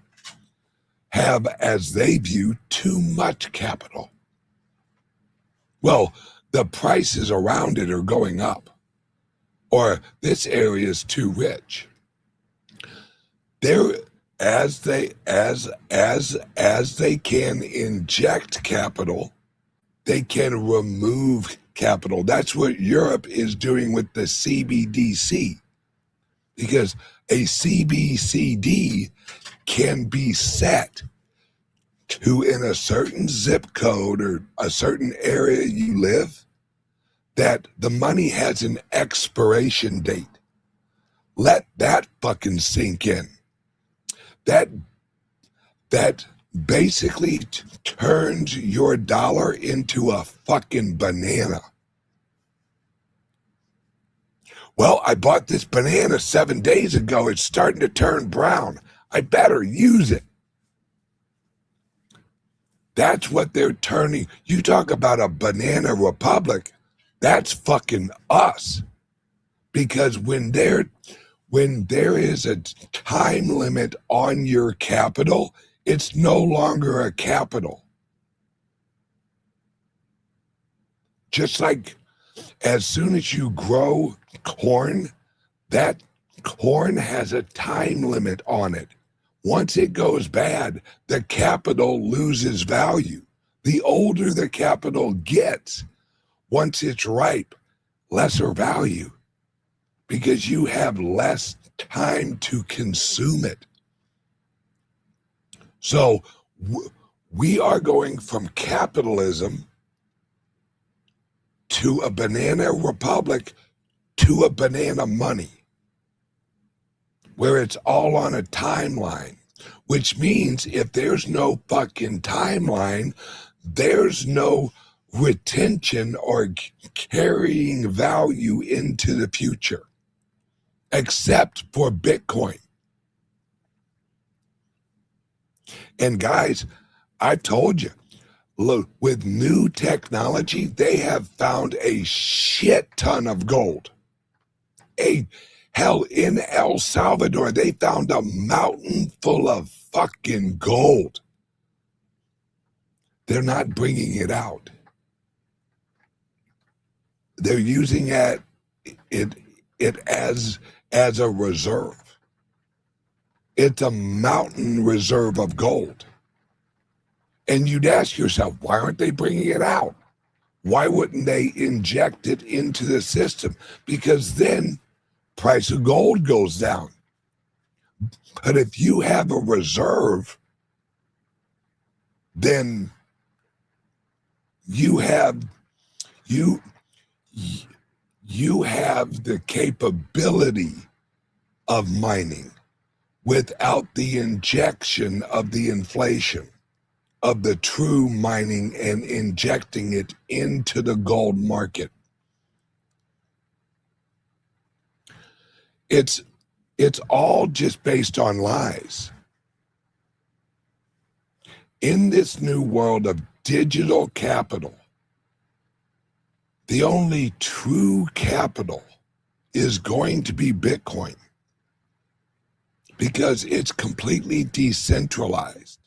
have, as they view, too much capital? Well, the prices around it are going up, or this area is too rich. As they can inject capital, they can remove capital. That's what Europe is doing with the CBDC, because a CBCD can be set to, in a certain zip code or a certain area you live, that the money has an expiration date. Let that fucking sink in. That basically turns your dollar into a fucking banana. Well, I bought this banana 7 days ago. It's starting to turn brown. I better use it. That's what they're turning. You talk about a banana republic, that's fucking us. Because when there is a time limit on your capital, it's no longer a capital. Just like as soon as you grow corn, that corn has a time limit on it. Once it goes bad, the capital loses value. The older the capital gets, once it's ripe, lesser value, because you have less time to consume it. So we are going from capitalism to a banana republic to a banana money, where it's all on a timeline, which means if there's no fucking timeline, there's no retention or carrying value into the future, except for Bitcoin. And guys, I told you, look, with new technology, they have found a shit ton of gold. Hell, in El Salvador, they found a mountain full of fucking gold. They're not bringing it out. They're using it as a reserve. It's a mountain reserve of gold. And you'd ask yourself, why aren't they bringing it out? Why wouldn't they inject it into the system? Because then price of gold goes down. But if you have a reserve, then you you have the capability of mining without the injection of the inflation of the true mining and injecting it into the gold market. It's all just based on lies. In this new world of digital capital, the only true capital is going to be Bitcoin because it's completely decentralized.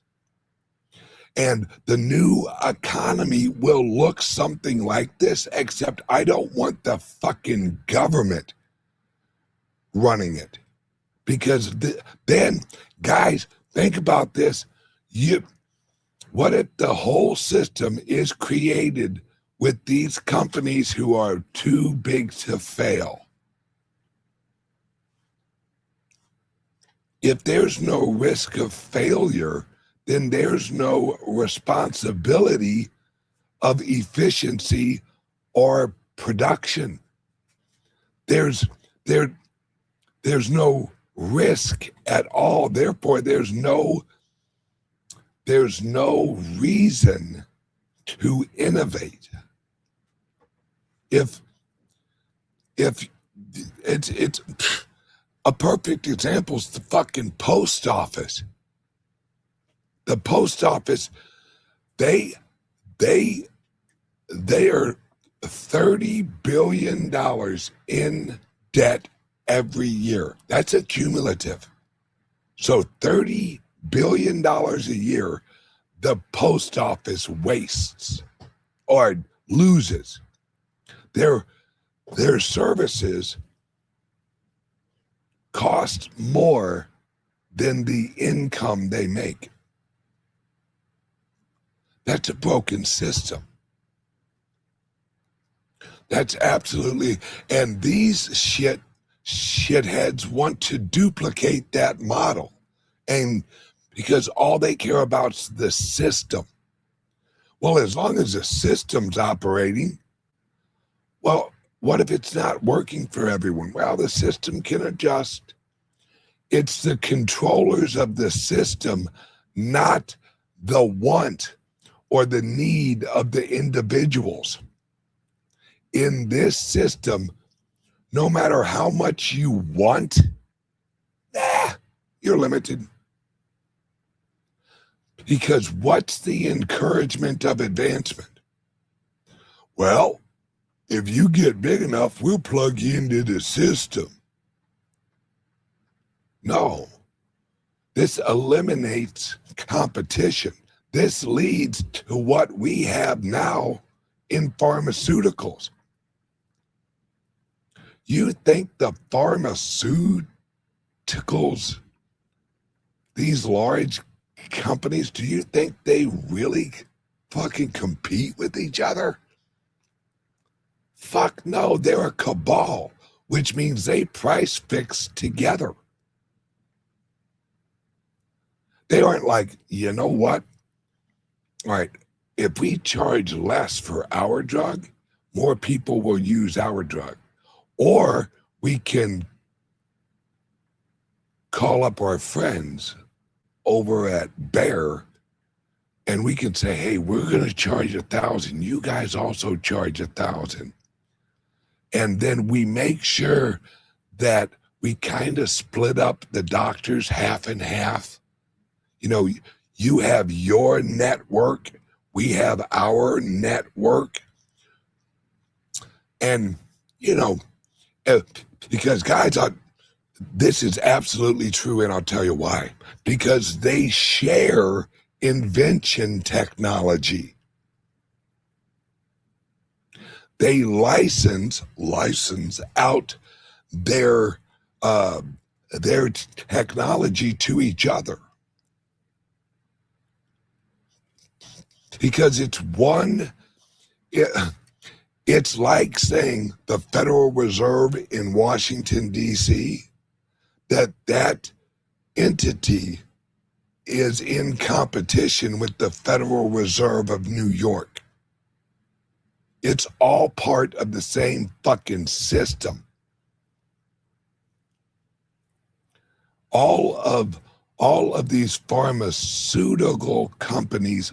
And the new economy will look something like this, except I don't want the fucking government running it. Because then, guys, think about this. What if the whole system is created with these companies who are too big to fail? If there's no risk of failure, then there's no responsibility of efficiency or production. There's no risk at all. Therefore, there's no reason to innovate. If it's a perfect example is the fucking post office. The post office, they are $30 billion in debt every year. That's a cumulative. So $30 billion a year, the post office wastes or loses. Their services cost more than the income they make. That's a broken system. That's absolutely, and these shitheads want to duplicate that model. And because all they care about is the system. Well, as long as the system's operating, well, what if it's not working for everyone? Well, the system can adjust. It's the controllers of the system, not the want or the need of the individuals. In this system, no matter how much you want, you're limited. Because what's the encouragement of advancement? Well, if you get big enough, we'll plug you into the system. No, this eliminates competition. This leads to what we have now in pharmaceuticals. You think the pharmaceuticals, these large companies, do you think they really fucking compete with each other? Fuck no, they're a cabal, which means they price fix together. They aren't like, you know what? All right, if we charge less for our drug, more people will use our drug. Or we can call up our friends over at Bayer and we can say, hey, we're going to charge $1,000. You guys also charge $1,000. And then we make sure that we kind of split up the doctors half and half. You know, you have your network, we have our network. And, you know, because guys, this is absolutely true, and I'll tell you why. Because they share invention technology. They license out their technology to each other. Because it's like saying the Federal Reserve in Washington, D.C., that entity is in competition with the Federal Reserve of New York. It's all part of the same fucking system. All of these pharmaceutical companies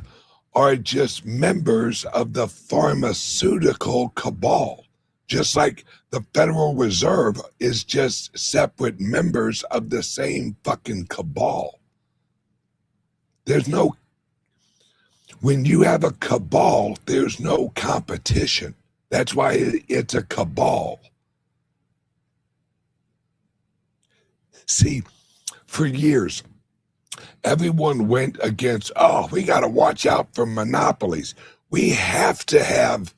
are just members of the pharmaceutical cabal, just like the Federal Reserve is just separate members of the same fucking cabal. When you have a cabal, there's no competition. That's why it's a cabal. See, for years, everyone went against, we got to watch out for monopolies. We have to have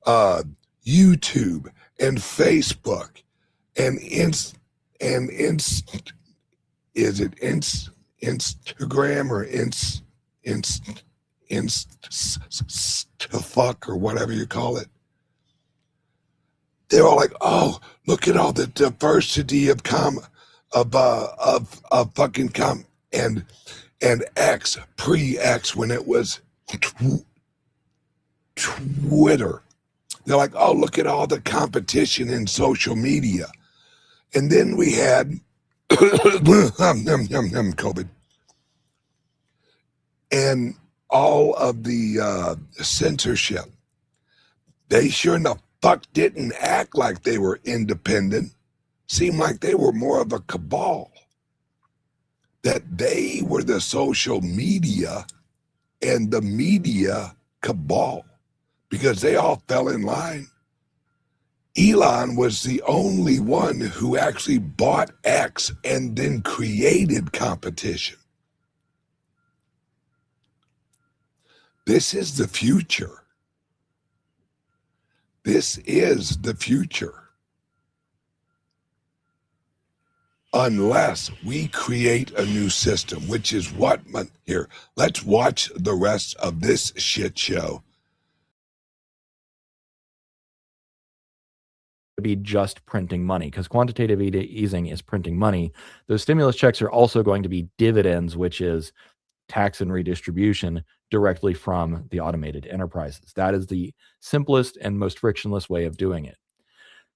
YouTube and Facebook and Instagram or Instafuck or whatever you call it. They're all like, look at all the diversity of and X, pre-X, when it was Twitter. They're like, look at all the competition in social media. And then we had COVID and all of the censorship. They sure enough fuck didn't act like they were independent. Seemed like they were more of a cabal. That they were the social media and the media cabal because they all fell in line. Elon was the only one who actually bought X and then created competition. This is the future. This is the future. Unless we create a new system, which is what, here, let's watch the rest of this shit show. Be just printing money, because quantitative easing is printing money. Those stimulus checks are also going to be dividends, which is tax and redistribution directly from the automated enterprises. That is the simplest and most frictionless way of doing it.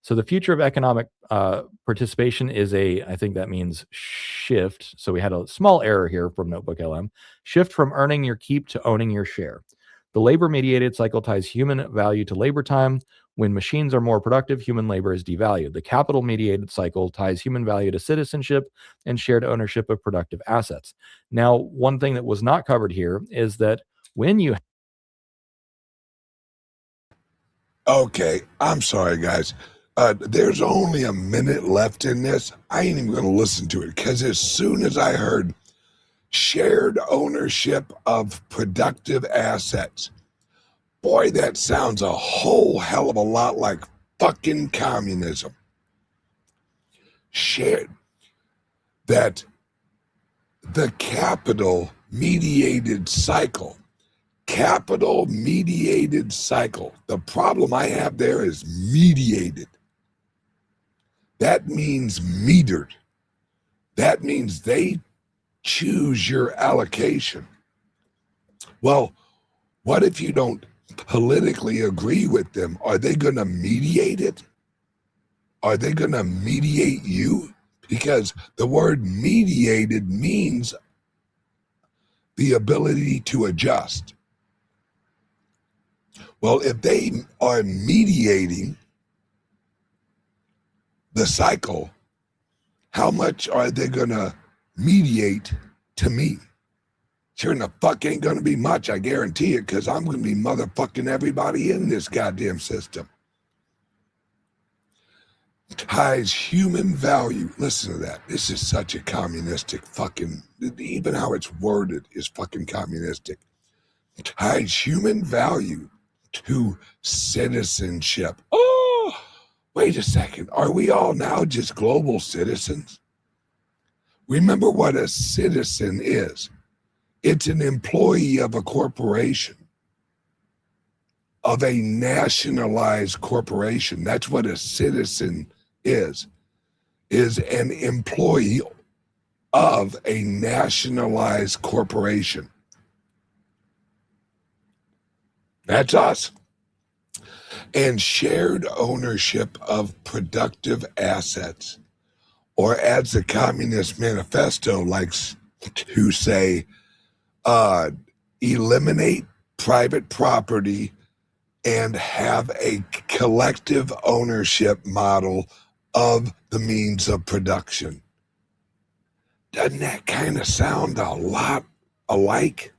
So the future of economic participation is I think that means shift. So we had a small error here from Notebook LM. Shift from earning your keep to owning your share. The labor-mediated cycle ties human value to labor time. When machines are more productive, human labor is devalued. The capital-mediated cycle ties human value to citizenship and shared ownership of productive assets. Now, one thing that was not covered here is that when you... Okay, I'm sorry, guys. There's only a minute left in this. I ain't even going to listen to it because as soon as I heard shared ownership of productive assets, boy, that sounds a whole hell of a lot like fucking communism. Shared. That the capital-mediated cycle. Capital-mediated cycle. The problem I have there is mediated. That means metered. That means they choose your allocation. Well, what if you don't politically agree with them? Are they going to mediate it? Are they going to mediate you? Because the word mediated means the ability to adjust. Well, if they are mediating the cycle, how much are they going to mediate to me? Sure in the fuck ain't going to be much, I guarantee it, because I'm going to be motherfucking everybody in this goddamn system. Ties human value. Listen to that. This is such a communistic fucking, even how it's worded is fucking communistic. Ties human value to citizenship. Oh, wait a second. Are we all now just global citizens? Remember what a citizen is. It's an employee of a corporation, of a nationalized corporation. That's what a citizen is an employee of a nationalized corporation. That's us. and shared ownership of productive assets, or as the Communist Manifesto likes to say, eliminate private property and have a collective ownership model of the means of production. Doesn't that kind of sound a lot alike?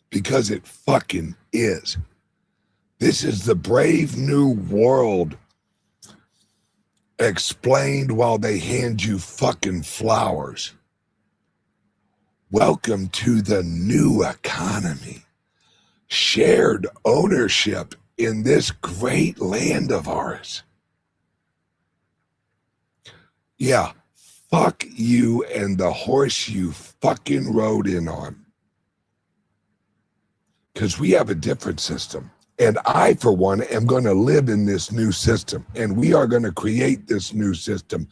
Because it fucking is. This is the brave new world explained while they hand you fucking flowers. Welcome to the new economy. Shared ownership in this great land of ours. Yeah, fuck you and the horse you fucking rode in on. Because we have a different system. And I, for one, am going to live in this new system. And we are going to create this new system.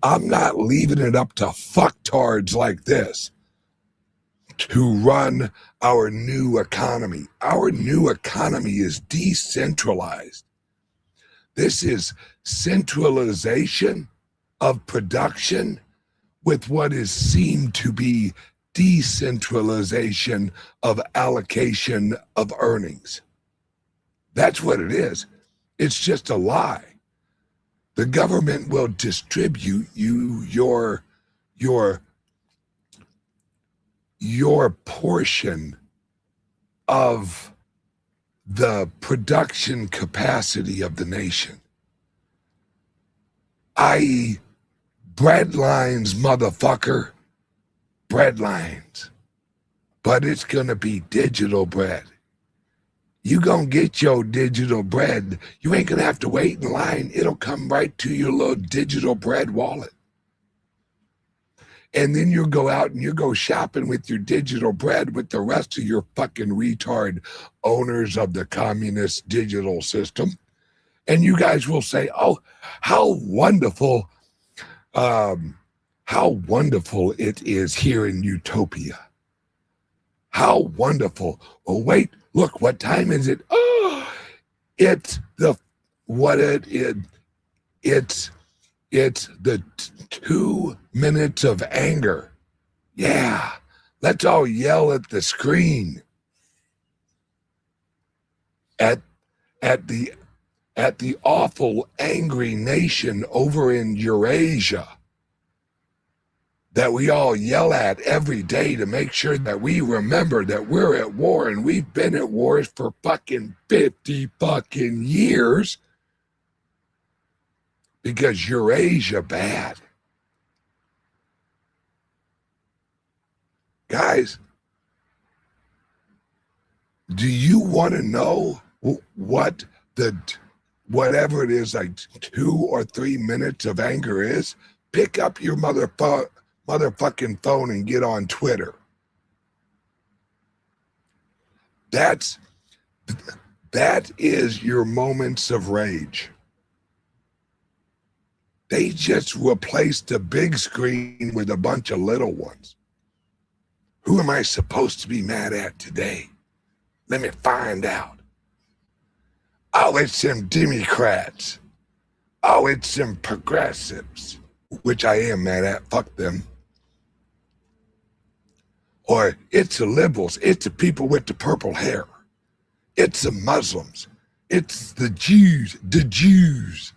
I'm not leaving it up to fucktards like this to run our new economy. Our new economy is decentralized. This is centralization of production with what is seen to be decentralization of allocation of earnings. That's what it is. It's just a lie. The government will distribute you your portion of the production capacity of the nation, i.e., bread lines, motherfucker, bread lines. But it's going to be digital bread. You gonna get your digital bread. You ain't gonna have to wait in line. It'll come right to your little digital bread wallet. And then you'll go out and you go shopping with your digital bread with the rest of your fucking retard owners of the communist digital system. And you guys will say, oh, how wonderful it is here in Utopia. How wonderful. Oh, wait, look, what time is it? Oh, it's the 2 minutes of anger. Yeah, let's all yell at the screen. At the awful angry nation over in Eurasia that we all yell at every day to make sure that we remember that we're at war, and we've been at wars for fucking 50 fucking years because Eurasia bad. Guys, do you want to know what whatever it is, like 2 or 3 minutes of anger is? Pick up your motherfucking phone and get on Twitter. That is your moments of rage. They just replaced the big screen with a bunch of little ones. Who am I supposed to be mad at today? Let me find out. Oh, it's them Democrats. Oh, it's them progressives, which I am mad at. Fuck them. Or it's the liberals. It's the people with the purple hair. It's the Muslims. It's the Jews. The Jews.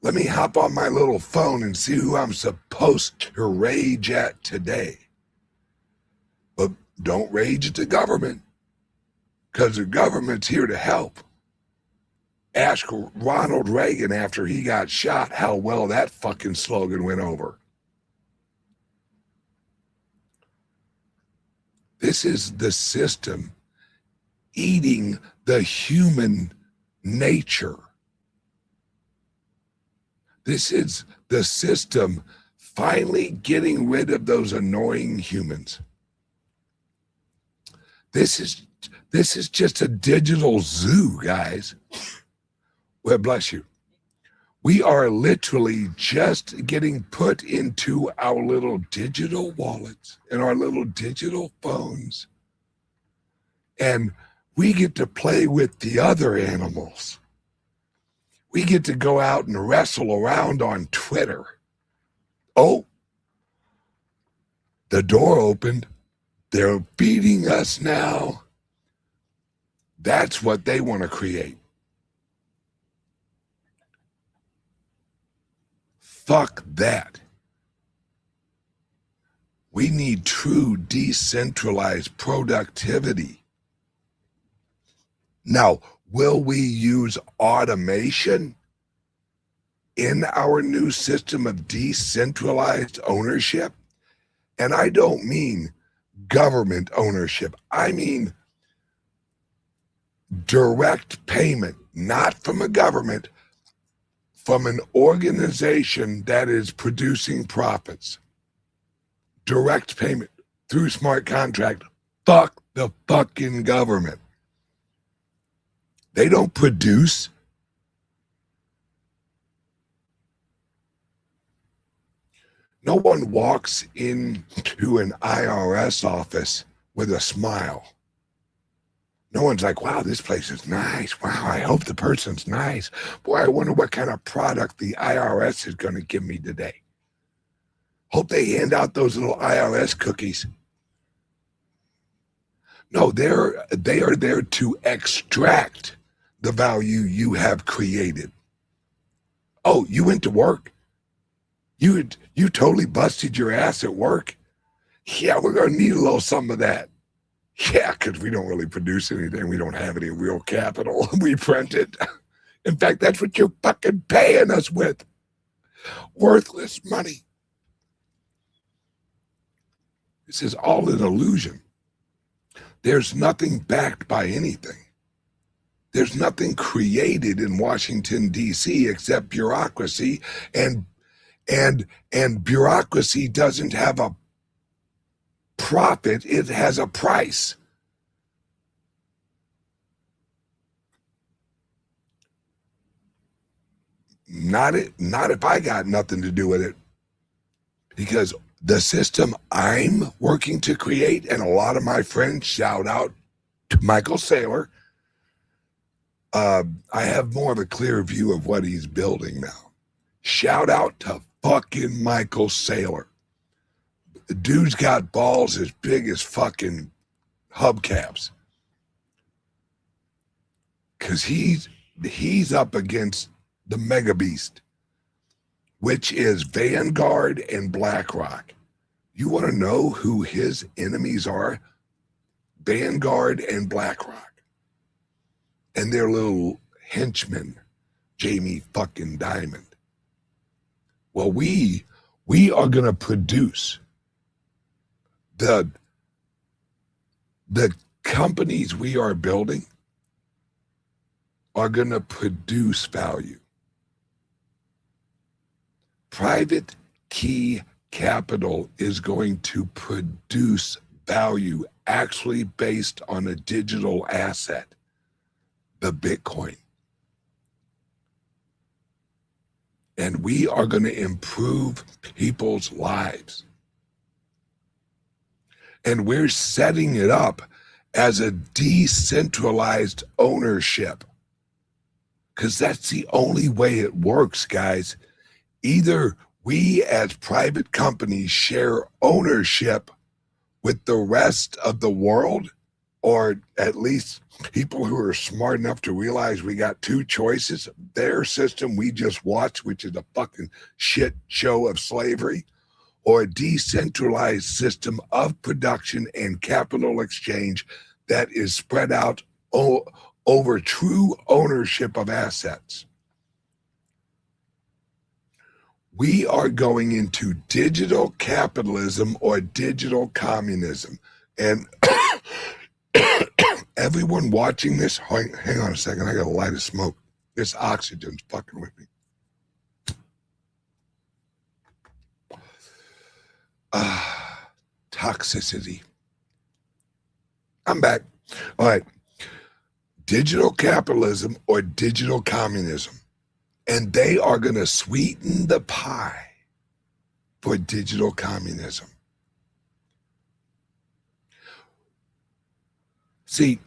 Let me hop on my little phone and see who I'm supposed to rage at today. But don't rage at the government, because the government's here to help. Ask Ronald Reagan after he got shot how well that fucking slogan went over. This is the system eating the human nature. This is the system finally getting rid of those annoying humans. This is just a digital zoo, guys. Well, bless you. We are literally just getting put into our little digital wallets and our little digital phones. And we get to play with the other animals. We get to go out and wrestle around on Twitter. Oh, the door opened. They're beating us now. That's what they want to create. Fuck that. We need true decentralized productivity. Now, will we use automation in our new system of decentralized ownership? And I don't mean government ownership. I mean direct payment, not from a government, from an organization that is producing profits. Direct payment through smart contract. Fuck the fucking government. They don't produce. No one walks into an IRS office with a smile. No one's like, wow, this place is nice. Wow, I hope the person's nice. Boy, I wonder what kind of product the IRS is going to give me today. Hope they hand out those little IRS cookies. No, they are there to extract the value you have created. Oh, you went to work? You totally busted your ass at work? Yeah, we're going to need a little some of that. Yeah, because we don't really produce anything. We don't have any real capital. We print it. In fact, that's what you're fucking paying us with. Worthless money. This is all an illusion. There's nothing backed by anything. There's nothing created in Washington, D.C. except bureaucracy, and bureaucracy doesn't have a profit, it has a price. Not if I got nothing to do with it. Because the system I'm working to create, and a lot of my friends, shout out to Michael Saylor, I have more of a clear view of what he's building now. Shout out to fucking Michael Saylor. The dude's got balls as big as fucking hubcaps. Because he's up against the mega beast, which is Vanguard and BlackRock. You want to know who his enemies are? Vanguard and BlackRock. And their little henchman, Jamie fucking Dimon. Well, we are going to produce the companies we are building are going to produce value. Private key capital is going to produce value actually based on a digital asset, the Bitcoin. And we are going to improve people's lives. And we're setting it up as a decentralized ownership. Because that's the only way it works, guys. Either we as private companies share ownership with the rest of the world, or at least people who are smart enough to realize we got two choices. Their system we just watched, which is a fucking shit show of slavery, or a decentralized system of production and capital exchange that is spread out over true ownership of assets. We are going into digital capitalism or digital communism. And everyone watching this, hang on a second, I got a light of smoke. This oxygen's fucking with me. Toxicity. I'm back. All right. Digital capitalism or digital communism. And they are going to sweeten the pie for digital communism. See,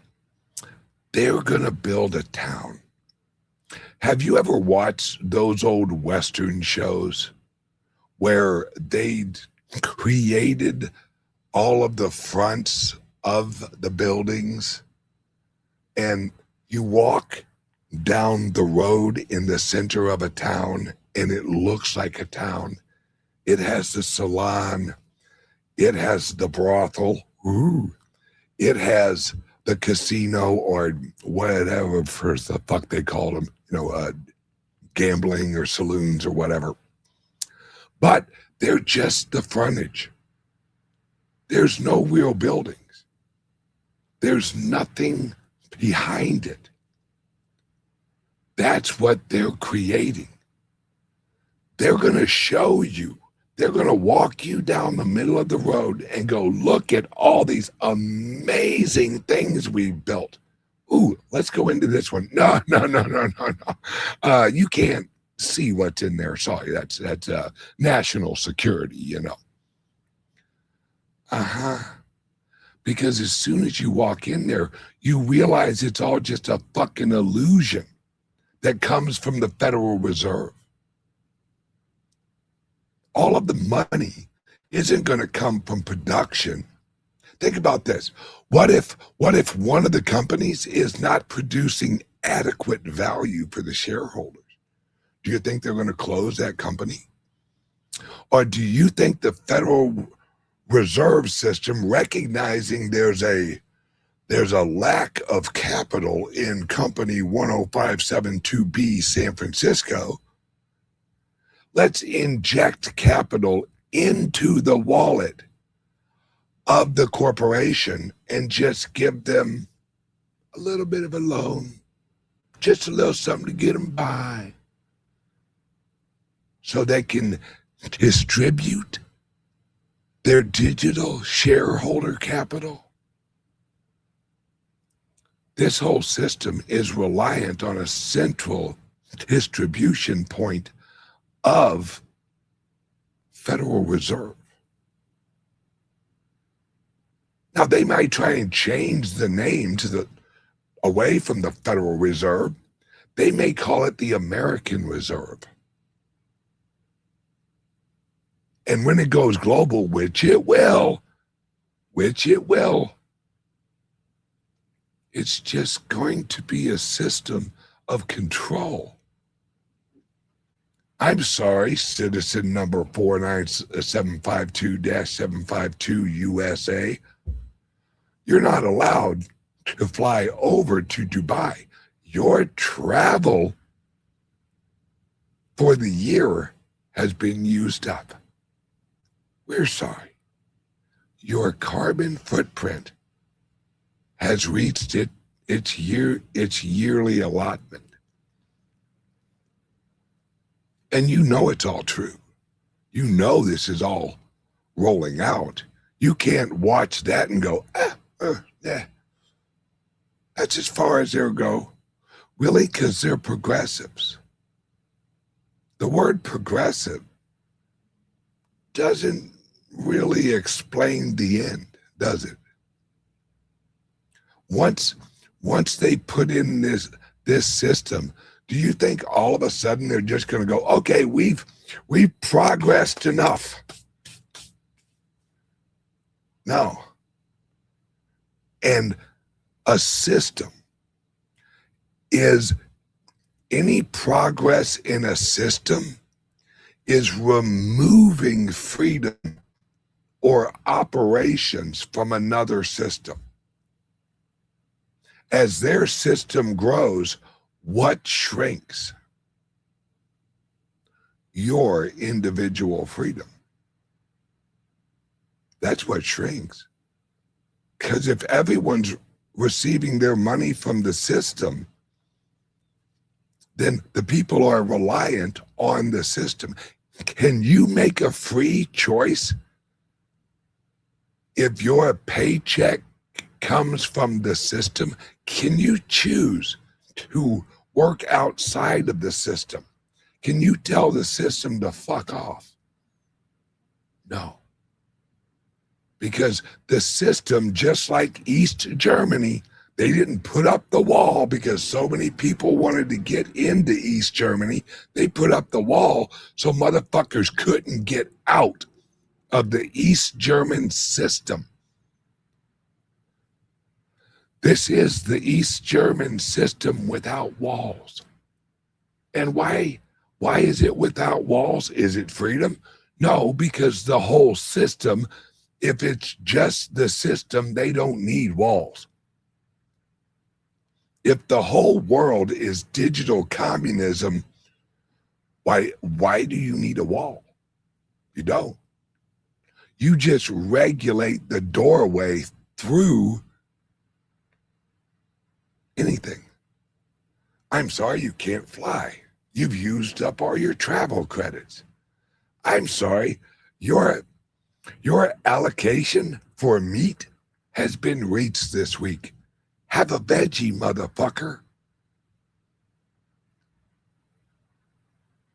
they're going to build a town. Have you ever watched those old Western shows where they'd created all of the fronts of the buildings, and you walk down the road in the center of a town and it looks like a town? It has the salon, it has the brothel, it has the casino or whatever for the fuck they call them, gambling or saloons or whatever. But they're just the frontage. There's no real buildings. There's nothing behind it. That's what they're creating. They're going to show you. They're going to walk you down the middle of the road and go, look at all these amazing things we built. Ooh, let's go into this one. No. You can't see what's in there. Sorry, that's national security, Because as soon as you walk in there, you realize it's all just a fucking illusion that comes from the Federal Reserve. All of the money isn't going to come from production. Think about this. What if one of the companies is not producing adequate value for the shareholders? Do you think they're going to close that company? Or do you think the Federal Reserve System, recognizing there's a lack of capital in company 10572B San Francisco, let's inject capital into the wallet of the corporation and just give them a little bit of a loan, just a little something to get them by, so they can distribute their digital shareholder capital. This whole system is reliant on a central distribution point of Federal Reserve. Now, they might try and change the name away from the Federal Reserve. They may call it the American Reserve. And when it goes global, which it will, it's just going to be a system of control. I'm sorry, citizen number 49752-752 USA. You're not allowed to fly over to Dubai. Your travel for the year has been used up. We're sorry. Your carbon footprint has reached its yearly allotment. And you know it's all true. You know this is all rolling out. You can't watch that and go, that's as far as they'll go. Really? Because they're progressives. The word progressive doesn't really explain the end, does it? Once they put in this system, do you think all of a sudden they're just going to go, okay, we've progressed enough? No. And a system is any progress in a system is removing freedom or operations from another system. As their system grows, what shrinks? Your individual freedom. That's what shrinks. Because if everyone's receiving their money from the system, then the people are reliant on the system. Can you make a free choice if your paycheck comes from the system? Can you choose to work outside of the system? Can you tell the system to fuck off? No. Because the system, just like East Germany, They didn't put up the wall because so many people wanted to get into East Germany. They put up the wall so motherfuckers couldn't get out of the East German system. This is the East German system without walls. And why is it without walls? Is it freedom? No, because the whole system, if it's just the system, they don't need walls. If the whole world is digital communism, why do you need a wall? You don't. You just regulate the doorway through anything. I'm sorry you can't fly. You've used up all your travel credits. I'm sorry, your allocation for meat has been reached this week. Have a veggie, motherfucker.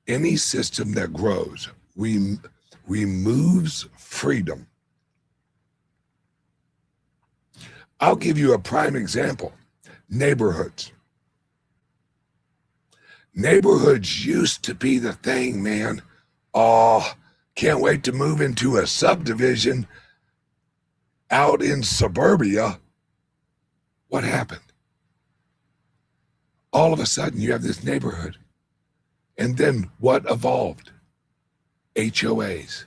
Any system that grows removes freedom. I'll give you a prime example. Neighborhoods. Neighborhoods used to be the thing, man. Oh, can't wait to move into a subdivision out in suburbia. What happened? All of a sudden, you have this neighborhood. And then what evolved? HOAs.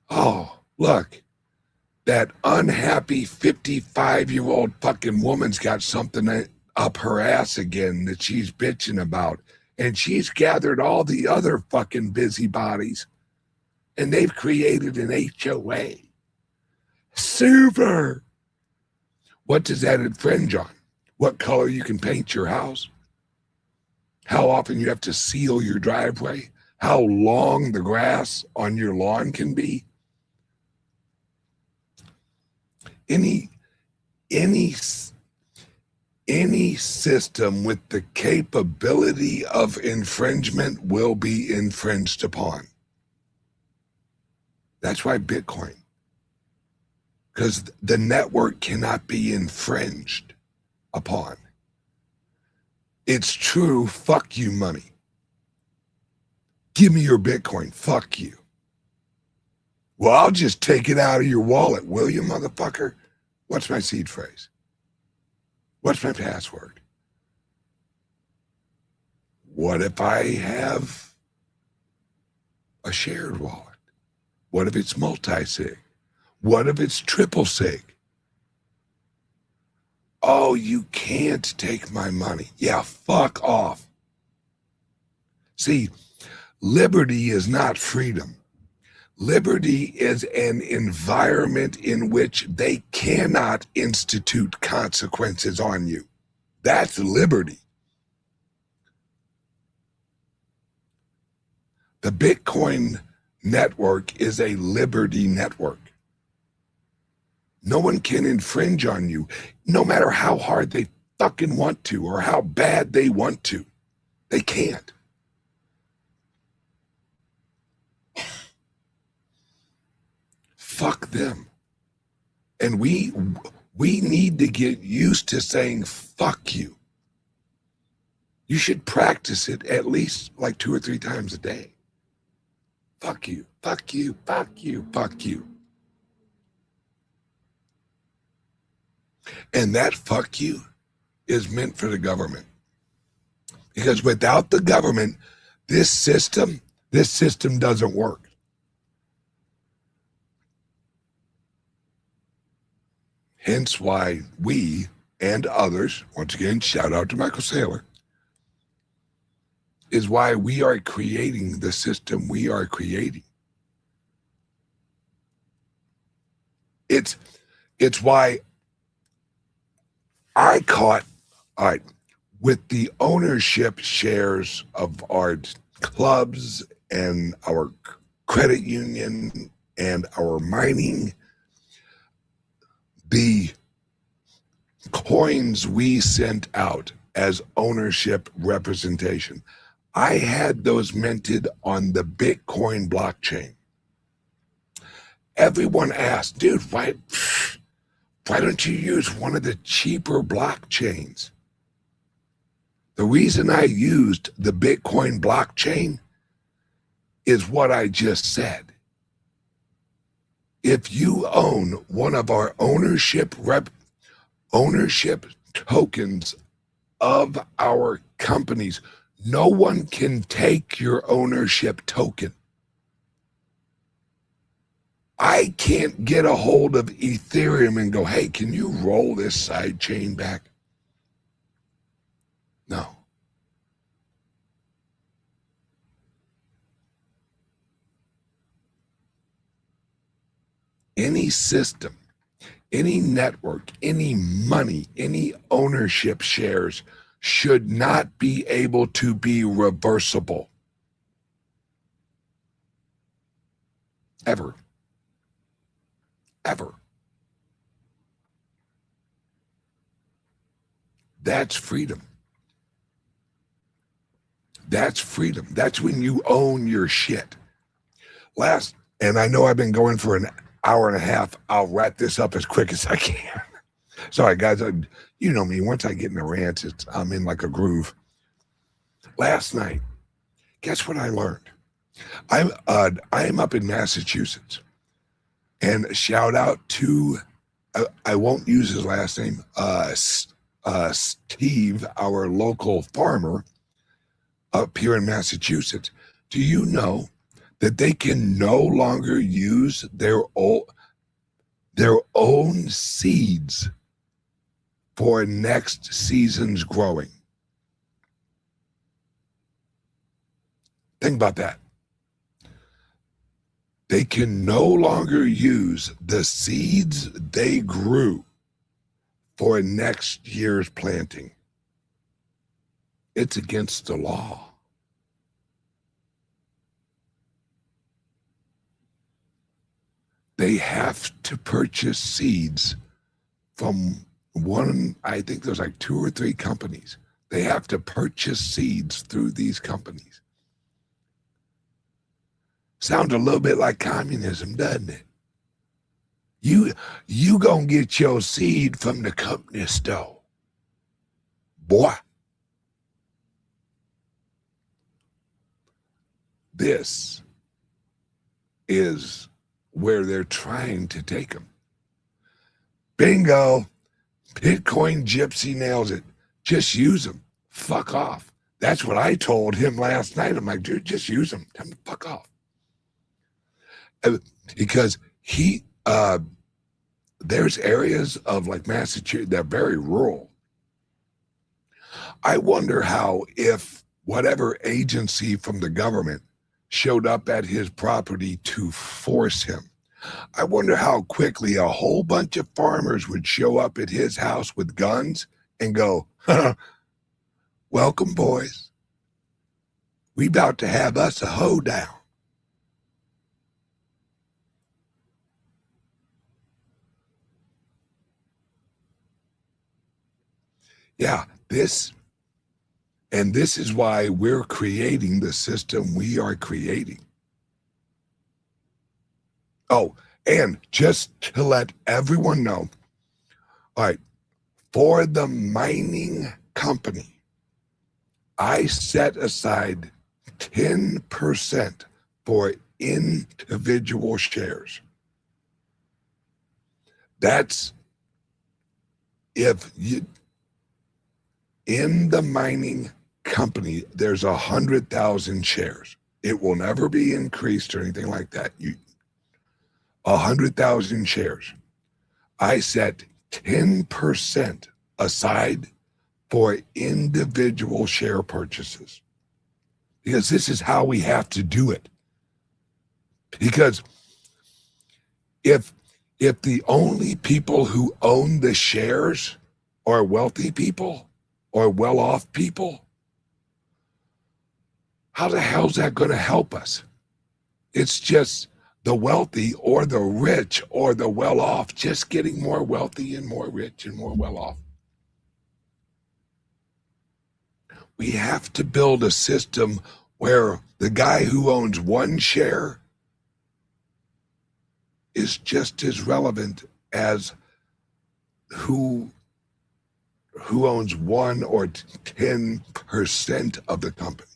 Oh, look. That unhappy 55-year-old fucking woman's got something up her ass again that she's bitching about. And she's gathered all the other fucking busybodies. And they've created an HOA. Super! What does that infringe on? What color you can paint your house? How often you have to seal your driveway? How long the grass on your lawn can be? Any system with the capability of infringement will be infringed upon. That's why Bitcoin. Because the network cannot be infringed upon. It's true, fuck you money. Give me your Bitcoin, fuck you. Well, I'll just take it out of your wallet, will you, motherfucker? What's my seed phrase? What's my password? What if I have a shared wallet? What if it's multi-sig? What if it's triple sig? Oh, you can't take my money. Yeah, fuck off. See, liberty is not freedom. Liberty is an environment in which they cannot institute consequences on you. That's liberty. The Bitcoin network is a liberty network. No one can infringe on you, no matter how hard they fucking want to or how bad they want to. They can't. Fuck them. And we need to get used to saying fuck you. You should practice it at least like 2 or 3 times a day. Fuck you, fuck you, fuck you, fuck you. And that fuck you is meant for the government. Because without the government, this system doesn't work. Hence why we and others, once again, shout out to Michael Saylor, is why we are creating the system we are creating. It's why I caught, all right, with the ownership shares of our clubs and our credit union and our mining, the coins we sent out as ownership representation, I had those minted on the Bitcoin blockchain. Everyone asked, dude, why Why don't you use one of the cheaper blockchains? The reason I used the Bitcoin blockchain is what I just said. If you own one of our ownership tokens of our companies, no one can take your ownership token. I can't get a hold of Ethereum and go, hey, can you roll this side chain back? No. Any system, any network, any money, any ownership shares should not be able to be reversible. Ever. Ever. That's freedom. That's freedom. That's when you own your shit. And I know I've been going for an hour and a half. I'll wrap this up as quick as I can. Sorry, guys. You know me. Once I get in a rant, I'm in like a groove. Last night, guess what I learned? I am up in Massachusetts. And shout out to, I won't use his last name, Steve, our local farmer up here in Massachusetts. Do you know that they can no longer use their own seeds for next season's growing? Think about that. They can no longer use the seeds they grew for next year's planting. It's against the law. They have to purchase seeds from I think there's like 2 or 3 companies. They have to purchase seeds through these companies. Sounds a little bit like communism, doesn't it? You gonna get your seed from the company store. Boy. This is where they're trying to take them. Bingo. Bitcoin Gypsy nails it. Just use them. Fuck off. That's what I told him last night. I'm like, dude, just use them. Tell him to fuck off. Because there's areas of like Massachusetts that are very rural. I wonder how, if whatever agency from the government showed up at his property to force him, I wonder how quickly a whole bunch of farmers would show up at his house with guns and go, welcome, boys. We about to have us a hoedown. Yeah, this is why we're creating the system we are creating. Oh, and just to let everyone know, all right, for the mining company, I set aside 10% for individual shares. That's if you, in the mining company, there's 100,000 shares. It will never be increased or anything like that. 100,000 shares. I set 10% aside for individual share purchases, because this is how we have to do it. Because if the only people who own the shares are wealthy people or well-off people, how the hell is that going to help us? It's just the wealthy or the rich or the well-off just getting more wealthy and more rich and more well-off. We have to build a system where the guy who owns one share is just as relevant as who owns 1 or 10% of the company.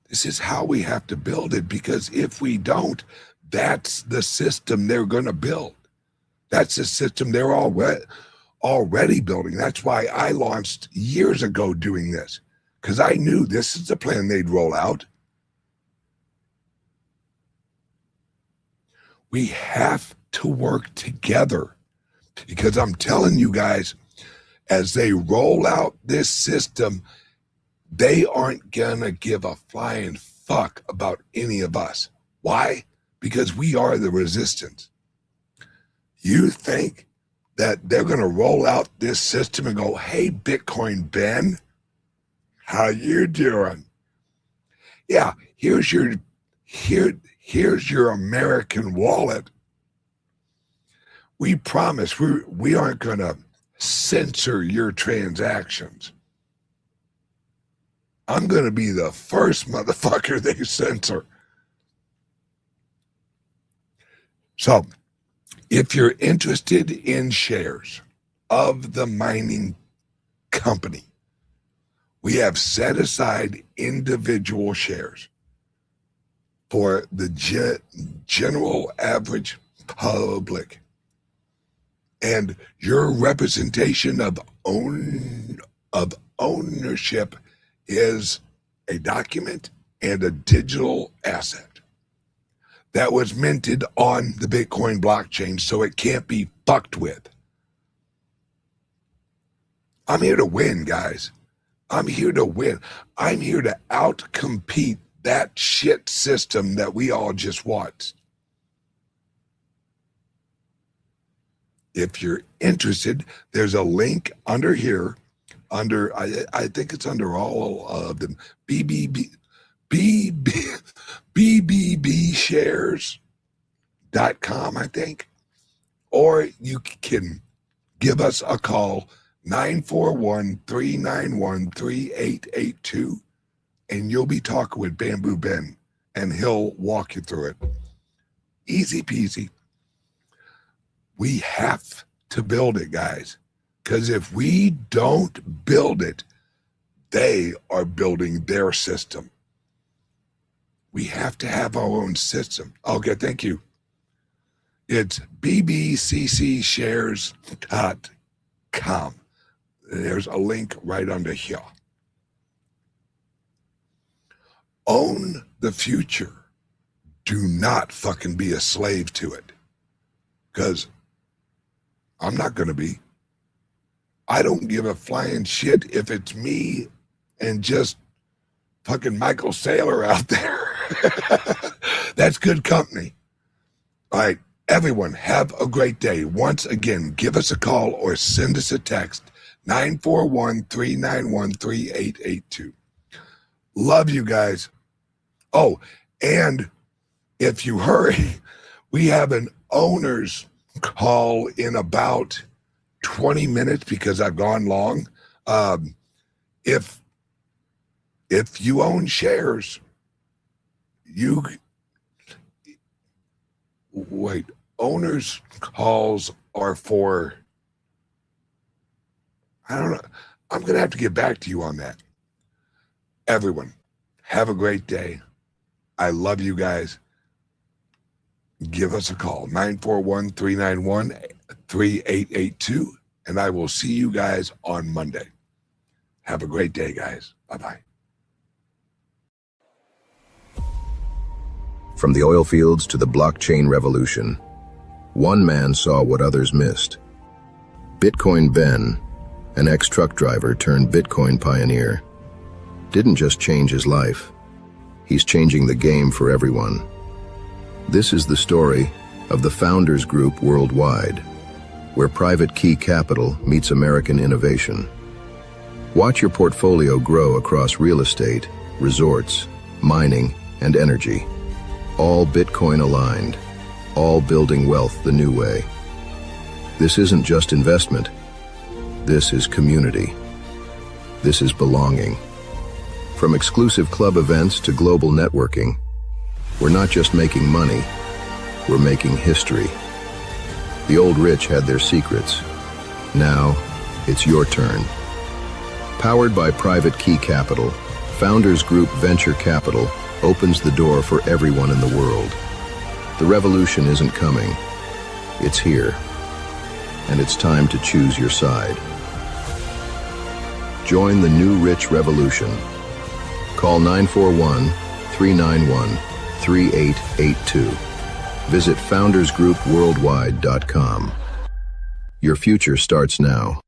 This is how we have to build it, because if we don't, that's the system they're going to build. That's the system they're already building. That's why I launched years ago doing this, because I knew this is the plan they'd roll out. We have to work together, because I'm telling you guys, as they roll out this system, they aren't gonna give a flying fuck about any of us. Why? Because we are the resistance. You think that they're gonna roll out this system and go, hey, Bitcoin Ben, how you doing? Yeah, here's your American wallet. We promise we aren't gonna censor your transactions. I'm going to be the first motherfucker they censor. So, if you're interested in shares of the mining company, we have set aside individual shares for the general average public. And your representation of ownership is a document and a digital asset that was minted on the Bitcoin blockchain, so it can't be fucked with. I'm here to win, guys. I'm here to win. I'm here to outcompete that shit system that we all just watched. If you're interested, there's a link under here. I think it's under all of them, BBBshares.com, I think. Or you can give us a call, 941-391-3882, and you'll be talking with Bamboo Ben, and he'll walk you through it. Easy peasy. We have to build it, guys. Because if we don't build it, they are building their system. We have to have our own system. Okay, thank you. It's bbccshares.com. There's a link right under here. Own the future. Do not fucking be a slave to it. Because I'm not going to be. I don't give a flying shit if it's me and just fucking Michael Saylor out there. That's good company. All right, everyone, have a great day. Once again, give us a call or send us a text, 941-391-3882. Love you guys. Oh, and if you hurry, we have an owner's call in about 20 minutes because I've gone long. If you own shares, owners calls are for, I don't know. I'm going to have to get back to you on that. Everyone, have a great day. I love you guys. Give us a call, 941-391-3882, and I will see you guys on Monday. Have a great day, guys. Bye-bye. From the oil fields to the blockchain revolution, one man saw what others missed. Bitcoin Ben, an ex-truck driver turned Bitcoin pioneer, didn't just change his life. He's changing the game for everyone. This is the story of the Founders Group Worldwide, where private key capital meets American innovation. Watch your portfolio grow across real estate, resorts, mining, and energy. All Bitcoin aligned, all building wealth the new way. This isn't just investment. This is community. This is belonging. From exclusive club events to global networking, we're not just making money, we're making history. The old rich had their secrets. Now, it's your turn. Powered by Private Key Capital, Founders Group Venture Capital opens the door for everyone in the world. The revolution isn't coming. It's here. And it's time to choose your side. Join the new rich revolution. Call 941-391-3882. Visit foundersgroupworldwide.com. Your future starts now.